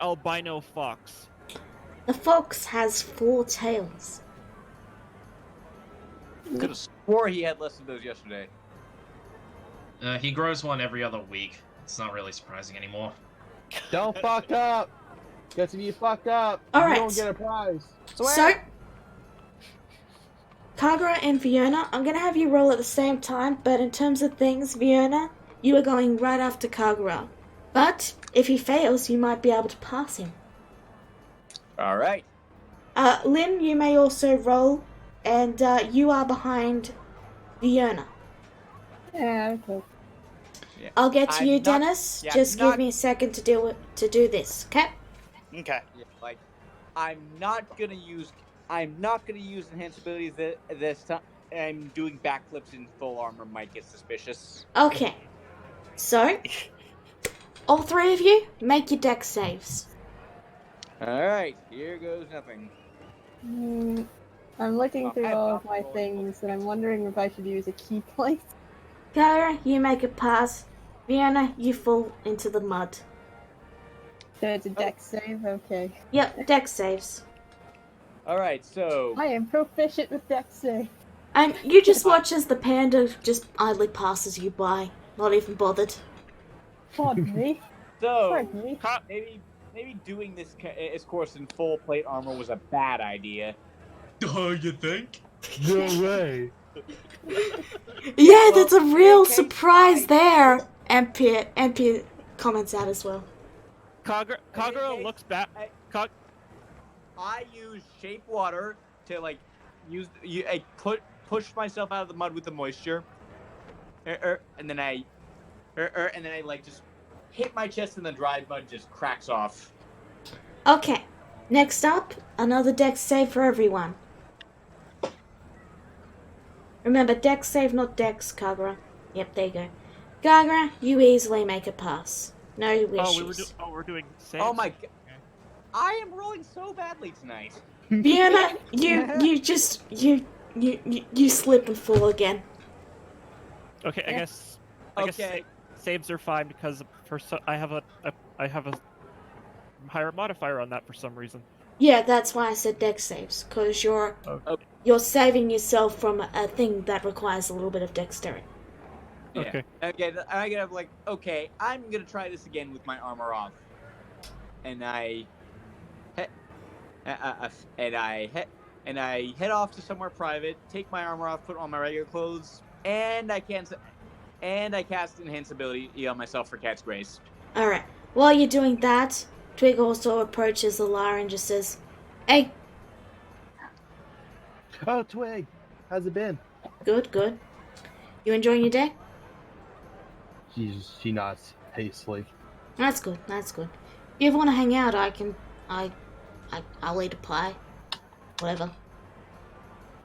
albino fox. The fox has 4 tails. Could have swore he had less of those yesterday. He grows one every other week. It's not really surprising anymore. Don't fuck up! Because if you fuck up, Alright. you don't get a prize. So, Kagura and Fiona, I'm gonna have you roll at the same time, but in terms of things, Fiona, you are going right after Kagura. But, if he fails, you might be able to pass him. Alright. Lynn, you may also roll, and you are behind Fiona. Yeah, okay. Yeah. I'll get to I'm you, not- Dennis. yeah, Just I'm give me a second to do this, okay? Okay. Yeah, like, I'm not gonna use enhanced abilities this time. I'm doing backflips in full armor might get suspicious. Okay. So, all 3 of you, make your dex saves. Alright, here goes nothing. I'm looking through I'm all not of my rolling. things, and I'm wondering if I should use a key point. Kagura, you make a pass. Fiona, you fall into the mud. So it's a dex save? Okay. Yep, dex saves. Alright, so I am proficient with dex save. And you just watch as the panda just idly passes you by, not even bothered. Pardon me. Pardon me. maybe doing this course in full plate armor was a bad idea. Oh, you think? No way. Yeah, that's a real okay, surprise fine. there. And comments out as well. Kagura hey, looks back. hey. I use shape water to like push myself out of the mud with the moisture, and then I like just hit my chest and the dried mud just cracks off. Okay, next up, another dex save for everyone. Remember, dex save, not dex, Kagura. Yep, there you go. Kagura, you easily make a pass. No issues. We're doing saves. Oh my god. I am rolling so badly tonight. Fiona, you slip and fall again. Okay, I guess saves are fine because I have a higher modifier on that for some reason. Yeah, that's why I said dex saves, because you're saving yourself from a thing that requires a little bit of dexterity. Yeah. Okay. Okay, I get up like, okay, I'm gonna try this again with my armor off, and I head off to somewhere private, take my armor off, put on my regular clothes, and I cast enhance ability on myself for Cat's Grace. All right. While you're doing that, Twig also approaches Alara and just says, "Hey." Oh, Twig, how's it been? Good, good. You enjoying your day? She nods hastily. That's good. That's good. If you ever want to hang out, I'll eat a pie. Whatever.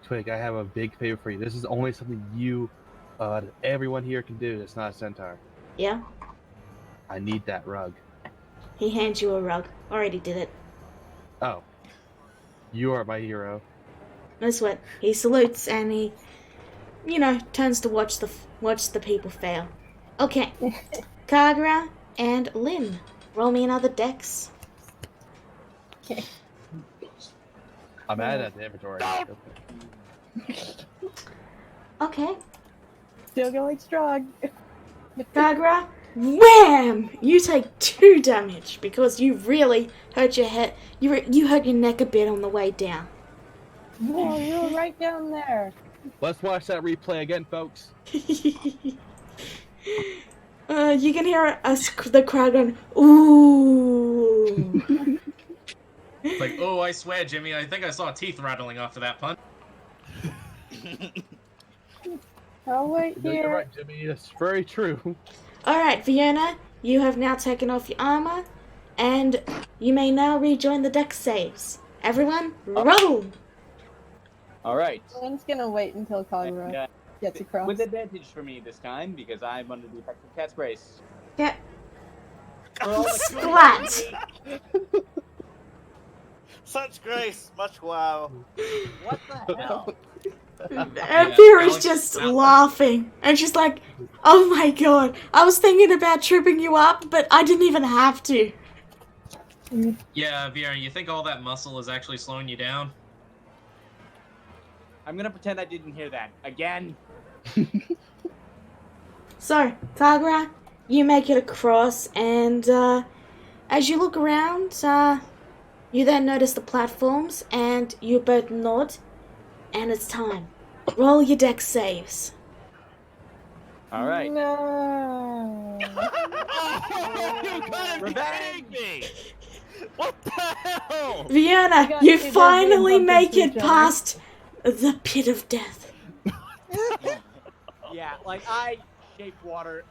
Twig, I have a big favor for you. This is only something you, everyone here can do. It's not a centaur. Yeah. I need that rug. He hands you a rug. Already did it. Oh, you are my hero. No sweat. He salutes and he, turns to watch the people fail. Okay. Kagura and Lynn, roll me another dex. Okay. I'm adding that to inventory. Okay. Still going strong. Kagura, wham! You take 2 damage because you really hurt your head. You hurt your neck a bit on the way down. Whoa, you were right down there. Let's watch that replay again, folks. You can hear the crowd going, ooh. It's like, oh, I swear, Jimmy, I think I saw teeth rattling after that punch. I'll wait No, here. you're right, Jimmy. That's very true. Alright, Fiona, you have now taken off your armor, and you may now rejoin the deck saves. Everyone, roll! All right. Lynn's gonna wait until Kagura And, gets across. with advantage for me this time because I'm under the effect of Cat's Grace. Yeah. Roll a Splat! Such grace, much wow. What the hell? And Vera's just laughing, and she's like, oh my god, I was thinking about tripping you up, but I didn't even have to. Yeah, Vera, you think all that muscle is actually slowing you down? I'm gonna pretend I didn't hear that again. So, Kagura, you make it across, and as you look around, you then notice the platforms, and you both nod, and it's time. Roll your deck saves. All right. No. You gotta be kidding me! What the hell? Vienna, got you two finally bumping make into it each other. past the pit of death. Yeah, like I shape water,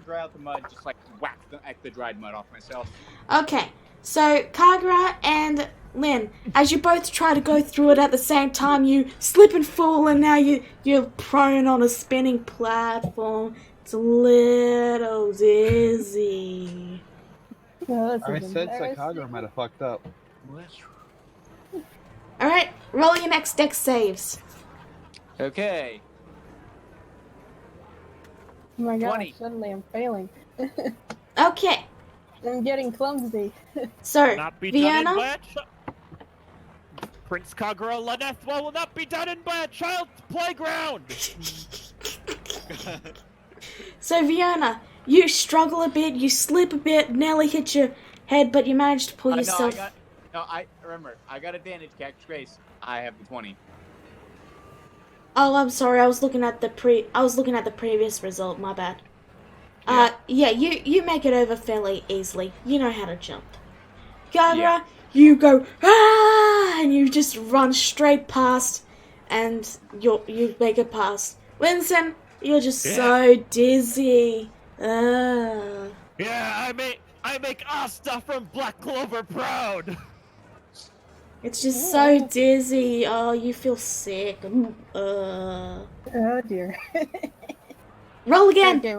dry out the mud, just like whack the dried mud off myself. Okay, so Kagura and Lynn, as you both try to go through it at the same time, you slip and fall, and now you're prone on a spinning platform. It's a little dizzy. No, I said Kagura might have fucked up. All right, roll your next deck saves. Okay. Oh my gosh, 20. suddenly I'm failing. Okay, I'm getting clumsy. so Not be done in Vienna, by a Prince Kagura Lanethwa will not be done in by a child's playground! so Vienna, you struggle a bit, you slip a bit, nearly hit your head, but you manage to pull yourself. I got advantage, Cat's Grace. I have the 20. Oh, I'm sorry. I was looking at the previous result. My bad. Yeah, you make it over fairly easily. You know how to jump. Gagra, you go, ah, and you just run straight past, and you make it past. Winston, you're just so dizzy. Yeah, I make Asta from Black Clover proud. It's just so dizzy. Oh, you feel sick. Oh dear. Roll again. Okay,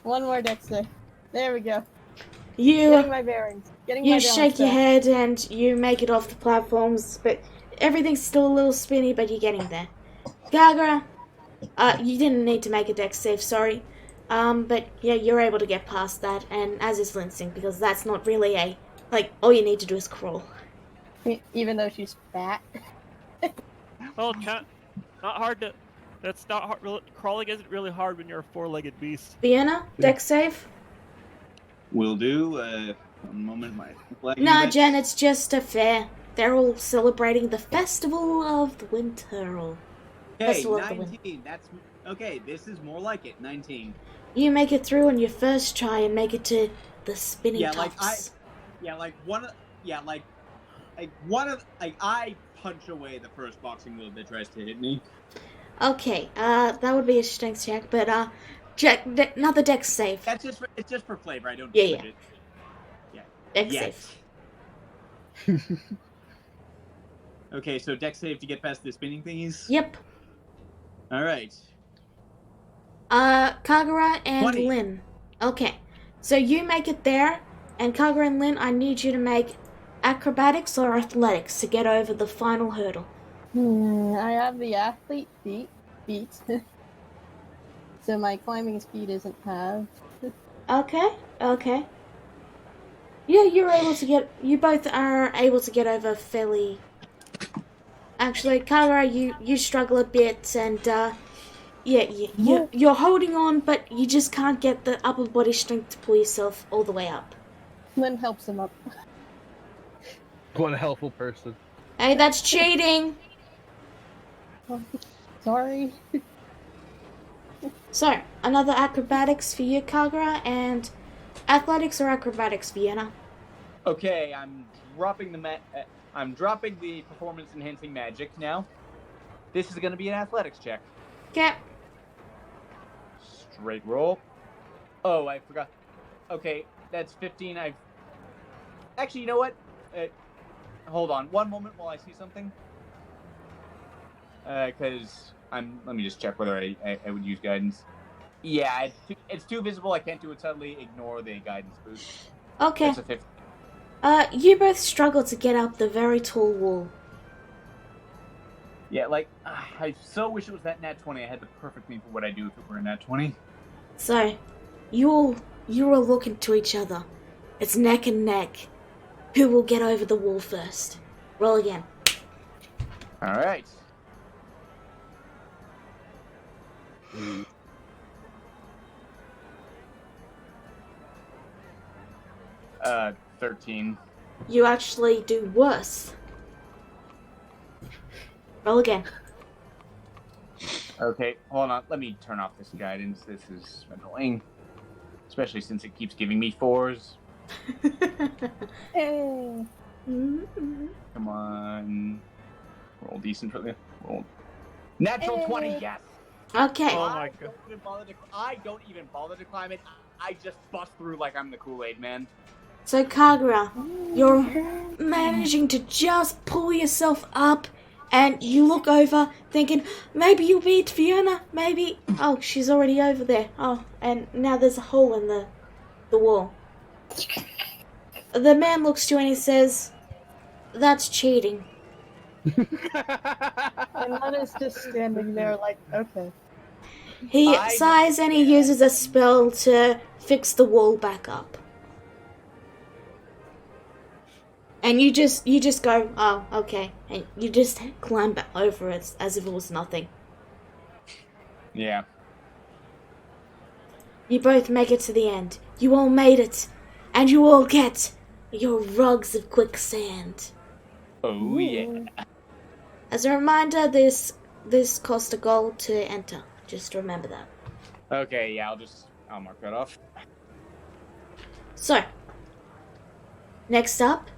one more dex save. There we go. You Getting my bearings. Getting my balance shake your back. head and you make it off the platforms, but everything's still a little spinny, but you're getting there. Gagra, you didn't need to make a dex save, sorry. But yeah, you're able to get past that, and as is Linsing, because that's not really all you need to do is crawl. Even though she's fat. Well, not hard to. That's not hard. Crawling isn't really hard when you're a four-legged beast. Vienna, dex save? Will do. One moment, my flag Nah, units. Jen, it's just a fair. They're all celebrating the Festival of the Winter. Okay, Festival of the Winter. 19. That's okay. This is more like it. 19. You make it through on your first try and make it to the spinning tops. I punch away the first boxing move that tries to hit me. Okay, that would be a strength check, but another dex save. It's just for flavor. I don't. Yeah. It. Yeah. Dex Yes. save. Okay, so dex save to get past the spinning thingies. Yep. All right. Kagura and 20. Lynn. Okay, so you make it there, and Kagura and Lynn, I need you to make acrobatics or athletics to get over the final hurdle. I have the athlete feet. So my climbing speed isn't halved. Okay. Yeah, you both are able to get over fairly. Actually, Kagura, you struggle a bit, and you're holding on, but you just can't get the upper body strength to pull yourself all the way up. Lynn helps him up. What a helpful person. Hey, that's cheating! Oh, sorry. So, another acrobatics for you, Kagura, and athletics or acrobatics, Vienna? Okay, I'm dropping the performance enhancing magic now. This is going to be an athletics check. Okay. Straight roll. Oh, I forgot. Okay, that's 15. Actually, you know what? Hold on one moment while I see something. Because let me just check whether I would use guidance. Yeah, it's too visible. I can't do it subtly. Ignore the guidance boost. Okay. That's a 15. You both struggle to get up the very tall wall. Yeah, I so wish it was that nat 20. I had the perfect name for what I do if it were a nat 20. So, you all look into each other. It's neck and neck. Who will get over the wall first? Roll again. All right. 13. You actually do worse. Roll again. Okay, hold on. Let me turn off this guidance. This is annoying. Especially since it keeps giving me 4s. Hey. Come on. Roll decent for the roll. Natural 20, yes! Okay. Oh my god. I don't even bother to climb it. I just bust through like I'm the Kool-Aid man. So, Kagura, you're managing to just pull yourself up, and you look over thinking, maybe you'll beat Fiona, maybe. Oh, she's already over there. Oh, and now there's a hole in the wall. The man looks to you and he says, that's cheating. And Lynn is just standing there like, okay. He sighs and he uses a spell to fix the wall back up. And you just go, oh, okay. And you just climb back over it as if it was nothing. Yeah. You both make it to the end. You all made it. And you all get your rugs of quicksand. Oh, yeah. As a reminder, this cost a gold to enter. Just remember that. Okay, yeah, I'll just I'll mark that off. So, next up,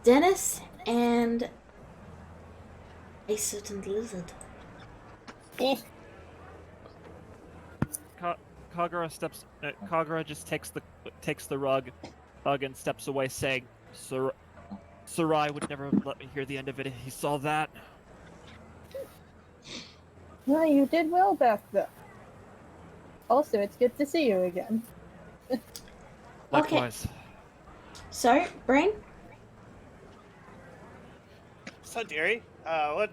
Dennis and a certain lizard. Kagura just takes the rug and steps away, saying, Sarai would never let me hear the end of it if he saw that. Well, you did well back then. Also, it's good to see you again. Likewise. So, Brain? So, dearie, what?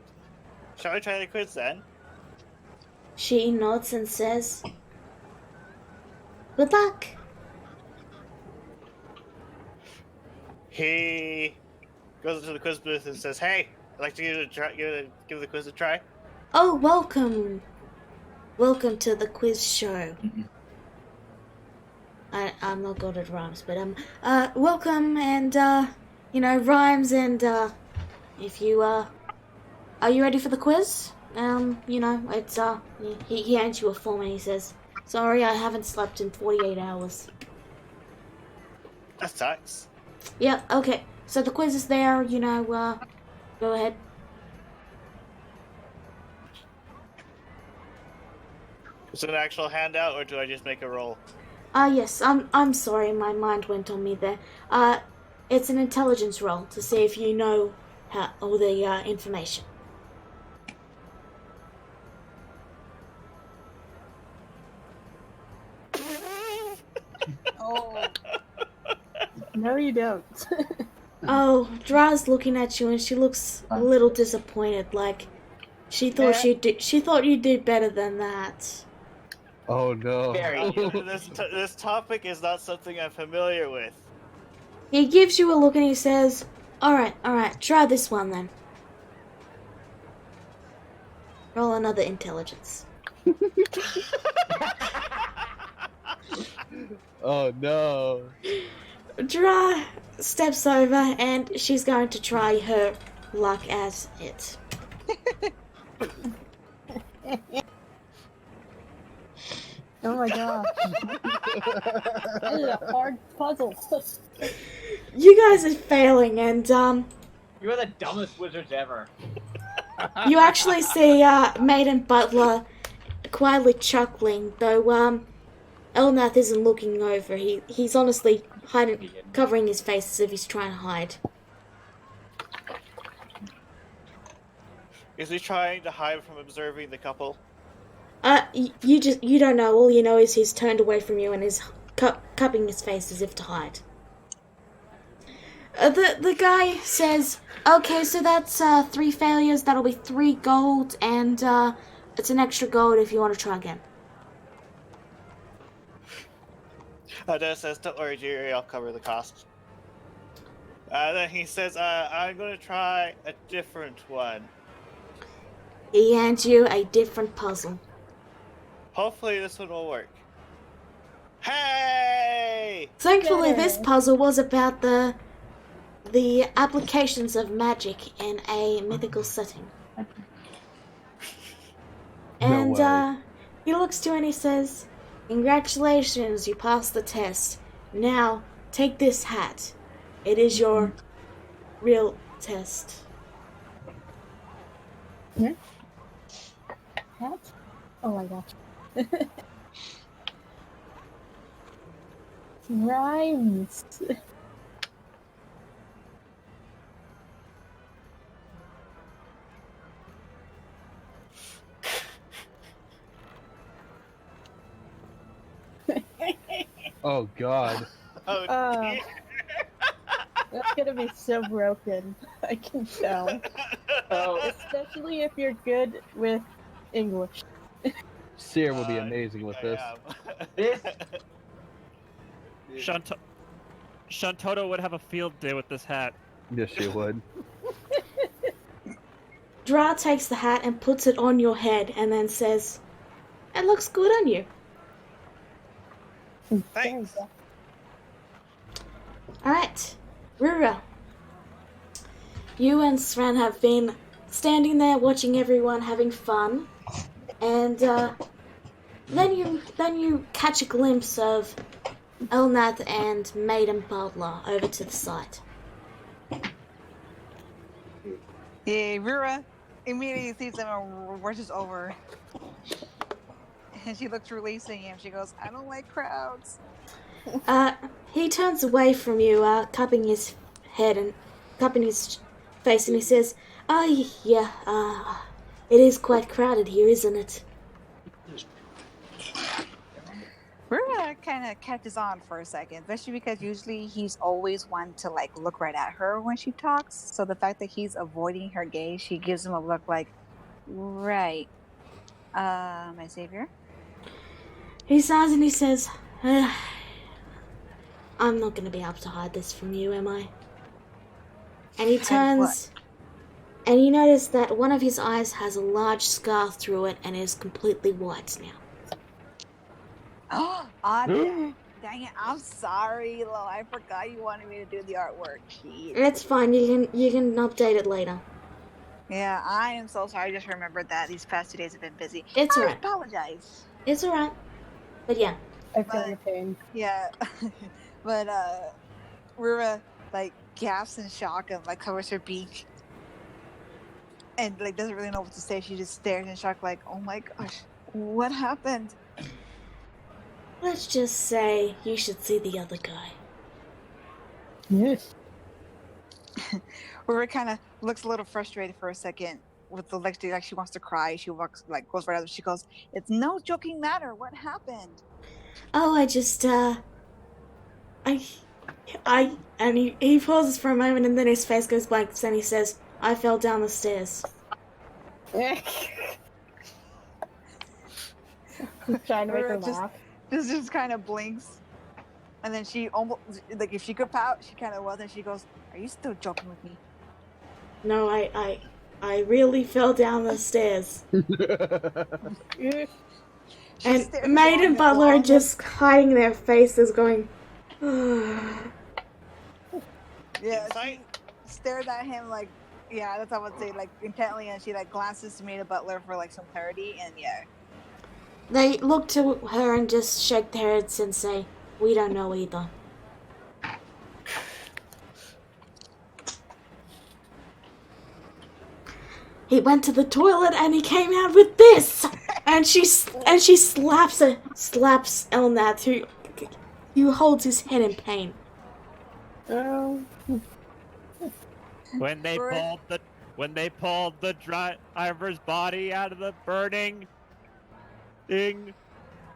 Shall we try the quiz then? She nods and says, good luck. He goes into the quiz booth and says, "Hey, I'd like to give the quiz a try." Oh, welcome. Welcome to the quiz show. I'm not good at rhymes, but welcome and rhymes and if you are you ready for the quiz? It's he hands you a form and he says, sorry, I haven't slept in 48 hours. That sucks. Yeah, okay. So the quiz is there, go ahead. Is it an actual handout, or do I just make a roll? Yes, I'm sorry, my mind went on me there. It's an intelligence roll to see if you know all the information. Oh, No, you don't. Oh, Dra's looking at you and she looks a little disappointed, like she thought you'd do better than that. Oh no. Very. This topic is not something I'm familiar with. He gives you a look and he says, Alright, try this one then. Roll another intelligence. Oh no. Dra steps over and she's going to try her luck at it. Oh my gosh. This is a hard puzzle. You guys are failing and You are the dumbest wizards ever. you actually see Maiden Butler quietly chuckling, though Elnath isn't looking over. He's honestly covering his face as if he's trying to hide. Is he trying to hide from observing the couple? You don't know. All you know is he's turned away from you and is cupping his face as if to hide. The guy says, okay, so that's 3 failures. That'll be 3 gold, and it's an extra gold if you want to try again. Dennis says, don't worry, Jerry, I'll cover the cost. Then he says, I'm going to try a different one. He hands you a different puzzle. Hopefully this one will work. Hey! Thankfully, this puzzle was about the applications of magic in a mythical setting. And he looks to you and he says, congratulations, you passed the test. Now, take this hat. It is your real test. Yeah? Hat? Oh my gosh. Rhymes. Oh god. Oh, dear. That's gonna be so broken. I can tell. Oh, Especially if you're good with English. Seer will be amazing with this. this. Shantoto would have a field day with this hat. Yes, she would. Dra takes the hat and puts it on your head and then says, it looks good on you. Thanks. Alright, Rura. You and Sven have been standing there watching everyone having fun, and Then you catch a glimpse of Elnath and Maiden Butler over to the side. Yeah, Rura immediately sees them and rushes over. And she looks releasing him. She goes, I don't like crowds. He turns away from you, cupping his head and cupping his face, and he says, yeah, it is quite crowded here, isn't it? Rura kind of catches on for a second, especially because usually he's always one to like look right at her when she talks. So the fact that he's avoiding her gaze, she gives him a look like, right, my savior. He sighs and he says, I'm not going to be able to hide this from you, am I? And he turns, and you notice that one of his eyes has a large scar through it and is completely white now. Oh, dang it! I'm sorry, Lo. I forgot you wanted me to do the artwork. Jeez. It's fine. You can update it later. Yeah, I am so sorry. I just remembered that these past 2 days have been busy. It's I alright. apologize. It's alright. But yeah. I feel your pain. Yeah, but Rura like gasps in shock and like covers her beak, and like doesn't really know what to say. She just stares in shock, like, "Oh my gosh, what happened?" Let's just say you should see the other guy. Yes. Rura kind of looks a little frustrated for a second with the like she wants to cry. She walks like goes right up. She goes, "It's no joking matter. What happened?" Oh, I just, and he pauses for a moment and then his face goes blank and he says, I fell down the stairs. Trying to make her Rura laugh. just kind of blinks, and then she almost like if she could pout, she kind of was, and she goes, "Are you still joking with me?" No, I really fell down the stairs. And Maid and Butler are just hiding their faces going, Yeah, she stares at him like, yeah, that's what I would say, like intently, and she like glances to me to Butler for like some clarity, and yeah. They look to her and just shake their heads and say, we don't know either. He went to the toilet and he came out with this, and she slaps Elnath, who holds his head in pain. Oh. When they pulled the driver's body out of the burning thing,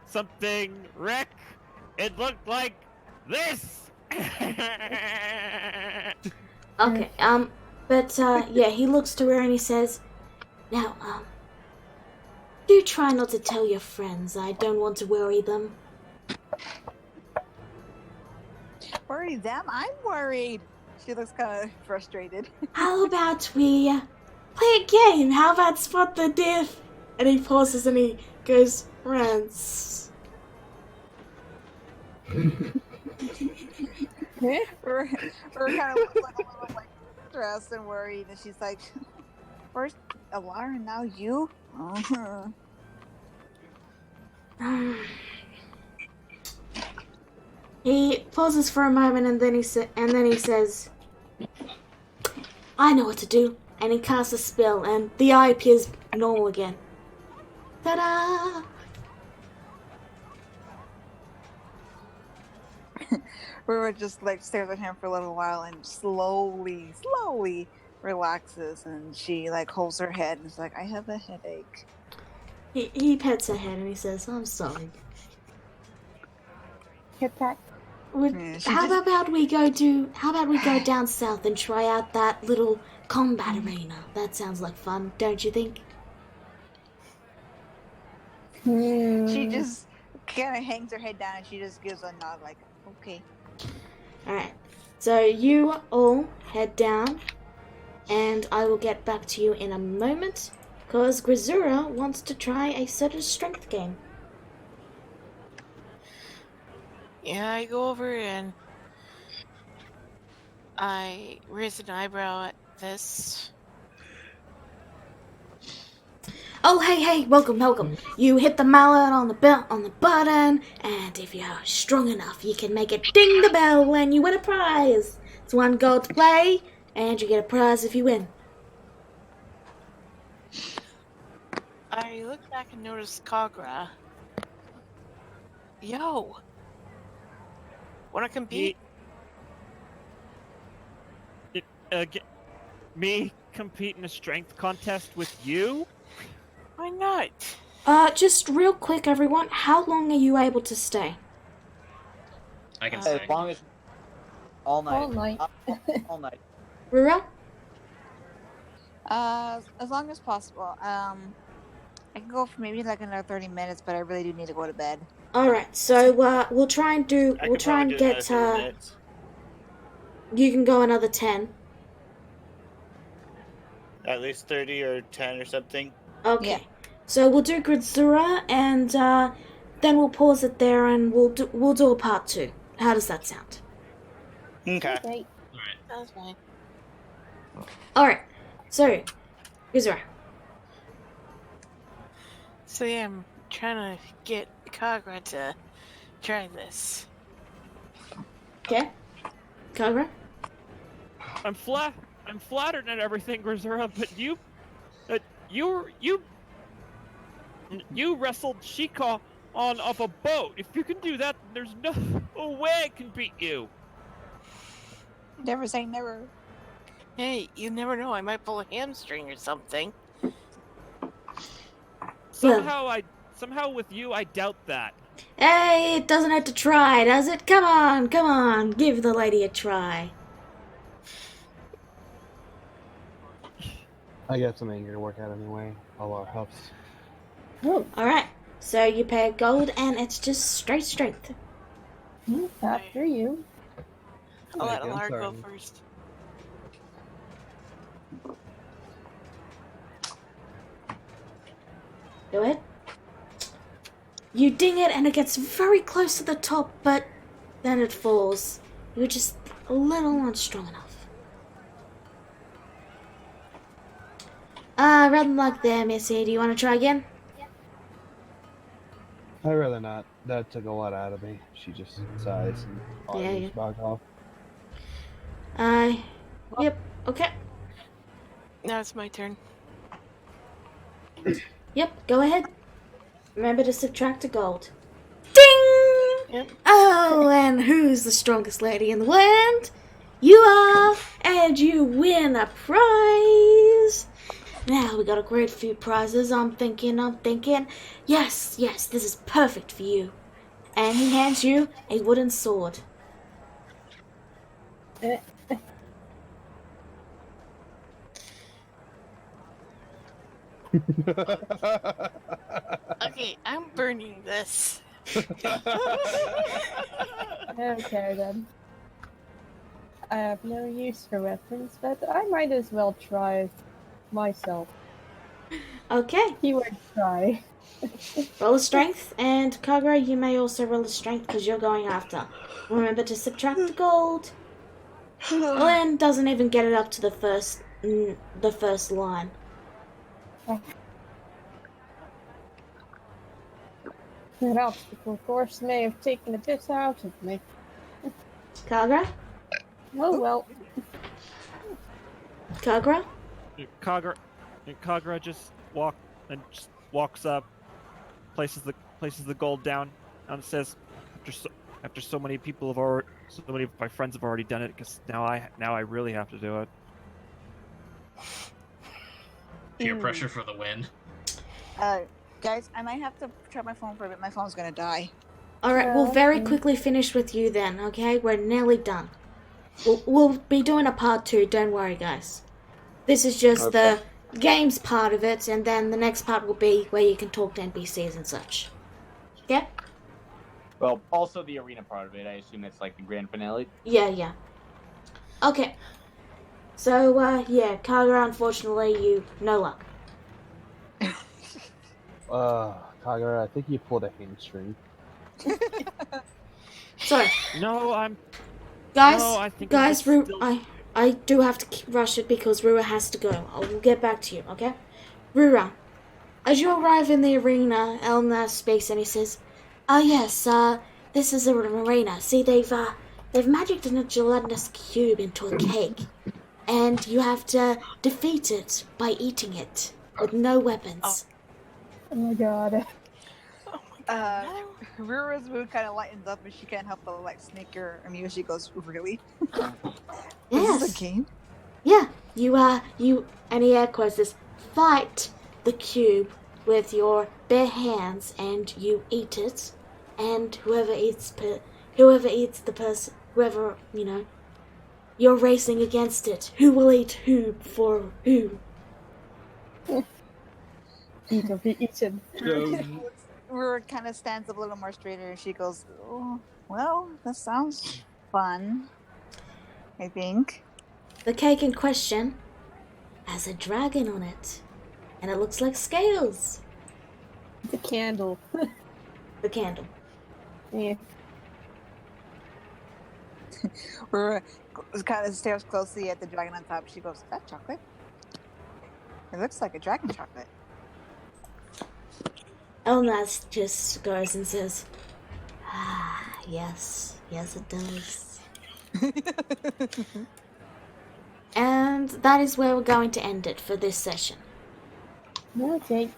something wreck, it looked like this. Okay, but yeah, he looks to her and he says, now, do try not to tell your friends. I don't want to worry them. Worry them? I'm worried. She looks kind of frustrated. How about we play a game? How about spot the diff? And he pauses and he goes, rants. We're kind of looks like a little like stressed and worried, and she's like, first Alara, now you? Uh-huh. He pauses for a moment and then he says, I know what to do. And he casts a spell and the eye appears normal again. Ta-da! Rura just like stares at him for a little while and slowly relaxes, and she like holds her head and is like, I have a headache. He pets her head and he says, I'm sorry. Hit that. How about we go down south and try out that little combat arena? That sounds like fun, don't you think? She just kind of hangs her head down and she just gives a nod like, okay. Alright, so you all head down and I will get back to you in a moment because Grisura wants to try a certain strength game. Yeah, I go over and I raise an eyebrow at this. Oh, hey, welcome. You hit the mallet on the button, and if you're strong enough, you can make it ding the bell, and you win a prize. It's 1 gold to play, and you get a prize if you win. I look back and notice Kagra. Yo! Wanna compete? Me compete in a strength contest with you? Why not? Just real quick, everyone, how long are you able to stay? I can As say. long as all night. All night. All night. Rura? As long as possible. I can go for maybe like another 30 minutes, but I really do need to go to bed. Alright, so, we'll try and I we'll could try probably and do get, another 30 minutes. you can go another 10. At least 30 or 10 or something. Okay. Yeah. So we'll do Gridzura, and then we'll pause it there, and we'll do a part 2. How does that sound? Okay. Okay. That's fine. All right. So, Gridzura. So yeah, I'm trying to get Kagra to try this. Okay. Kagra. I'm flattered and everything, Grizzura, but you wrestled Shika off a boat. If you can do that, there's no way I can beat you. Never say never. Hey, you never know. I might pull a hamstring or something. Somehow with you, I doubt that. Hey, it doesn't have to try, does it? Come on. Give the lady a try. I got some anger to work out anyway. All our huffs. Oh, All right. So you pay a gold, and it's just straight strength. after you. I'll let Okay, I'm Alar go sorry. first. Go ahead. You ding it, and it gets very close to the top, but then it falls. You're just a little not strong enough. Rather than luck there, Missy. Do you want to try again? I'd rather not. That took a lot out of me. She just sighs and Yeah, just back off. Yep. Okay. Now it's my turn. Yep. Go ahead. Remember to subtract a gold. Ding! Yep. Oh, and who's the strongest lady in the land? You are, and you win a prize. Now we got a great few prizes. I'm thinking, yes, this is perfect for you. And he hands you a wooden sword. Okay, I'm burning this. Okay then. I have no use for weapons, but I might as well try myself. Okay, Keyword try. roll a strength, and Kagra, you may also roll a strength because you're going after. Remember to subtract the gold. Lynn doesn't even get it up to the first line. That obstacle course may have taken a bit out of me. Kagra? Oh well. Kagra? Kagra just walks up, places the gold down, and says, after so many people have already, so many of my friends have already done it, because now I really have to do it. Peer pressure for the win. Guys, I might have to try my phone for a bit. My phone's gonna die. Alright, we'll very quickly finish with you then, okay? We're nearly done. We'll be doing a part 2, don't worry, guys. This is just the games part of it, and then the next part will be where you can talk to NPCs and such. Okay? Well, also the arena part of it. I assume that's like the grand finale. Yeah. Okay. So, Kagra, unfortunately, you no luck. Kagura, I think you pulled a hamstring. So, No, I'm. guys, No, I think guys, I'm Ru, still- I do have to rush it because Rura has to go. I will get back to you, okay? Rura, As you arrive in the arena, Elna speaks and he says, "Oh yes, this is an arena. See, they've magicked in a gelatinous cube into a cake, and you have to defeat it by eating it with no weapons." Oh my god. Rura's mood kind of lightens up, and she can't help but like sneak her amused. She goes, "Really? Yes. This is a game?" Yeah, you and he air quotes this, fight the cube with your bare hands, and you eat it, and whoever eats the person, whoever, you're racing against it. Who will eat who for who? Eat or be eaten. Rura kind of stands up a little more straighter, and she goes, "Oh, well, that sounds fun. I think." The cake in question has a dragon on it, and it looks like scales. The candle. The candle. Yeah. Rura kind of stares closely at the dragon on top. She goes, "Is that chocolate? It looks like a dragon chocolate." Elnas just goes and says, yes it does. And that is where we're going to end it for this session. Okay.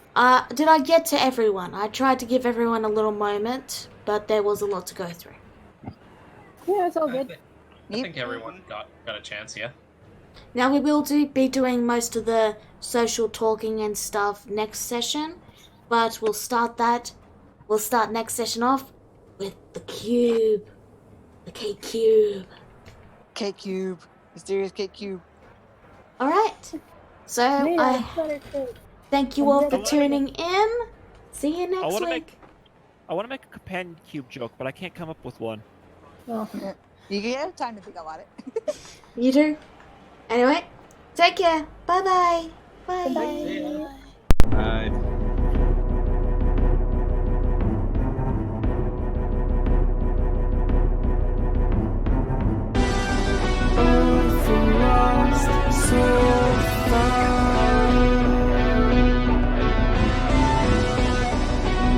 Did I get to everyone? I tried to give everyone a little moment, but there was a lot to go through. Yeah, it's all good. I think everyone got a chance, yeah. Now we will be doing most of the social talking and stuff next session, but we'll start next session off with the cube. The cake cube. Cake cube. Mysterious cake cube. Alright. So I thank you all for tuning in. See you next week. I want to make a companion cube joke, but I can't come up with one. Oh. You get time to think about it. You do? Anyway, take care. Bye-bye. Bye. Bye. Bye. So far,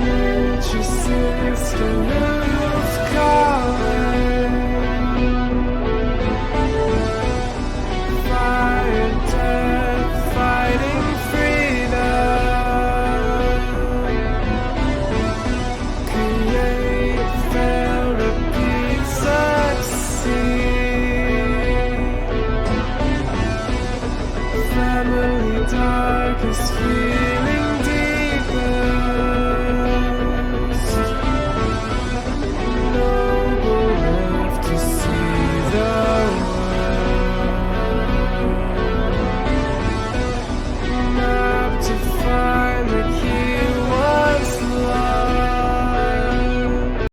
nature seems to lose calling. Fire, death, fighting freedom. Create, fail, repeat, succeed. Family darkest fear.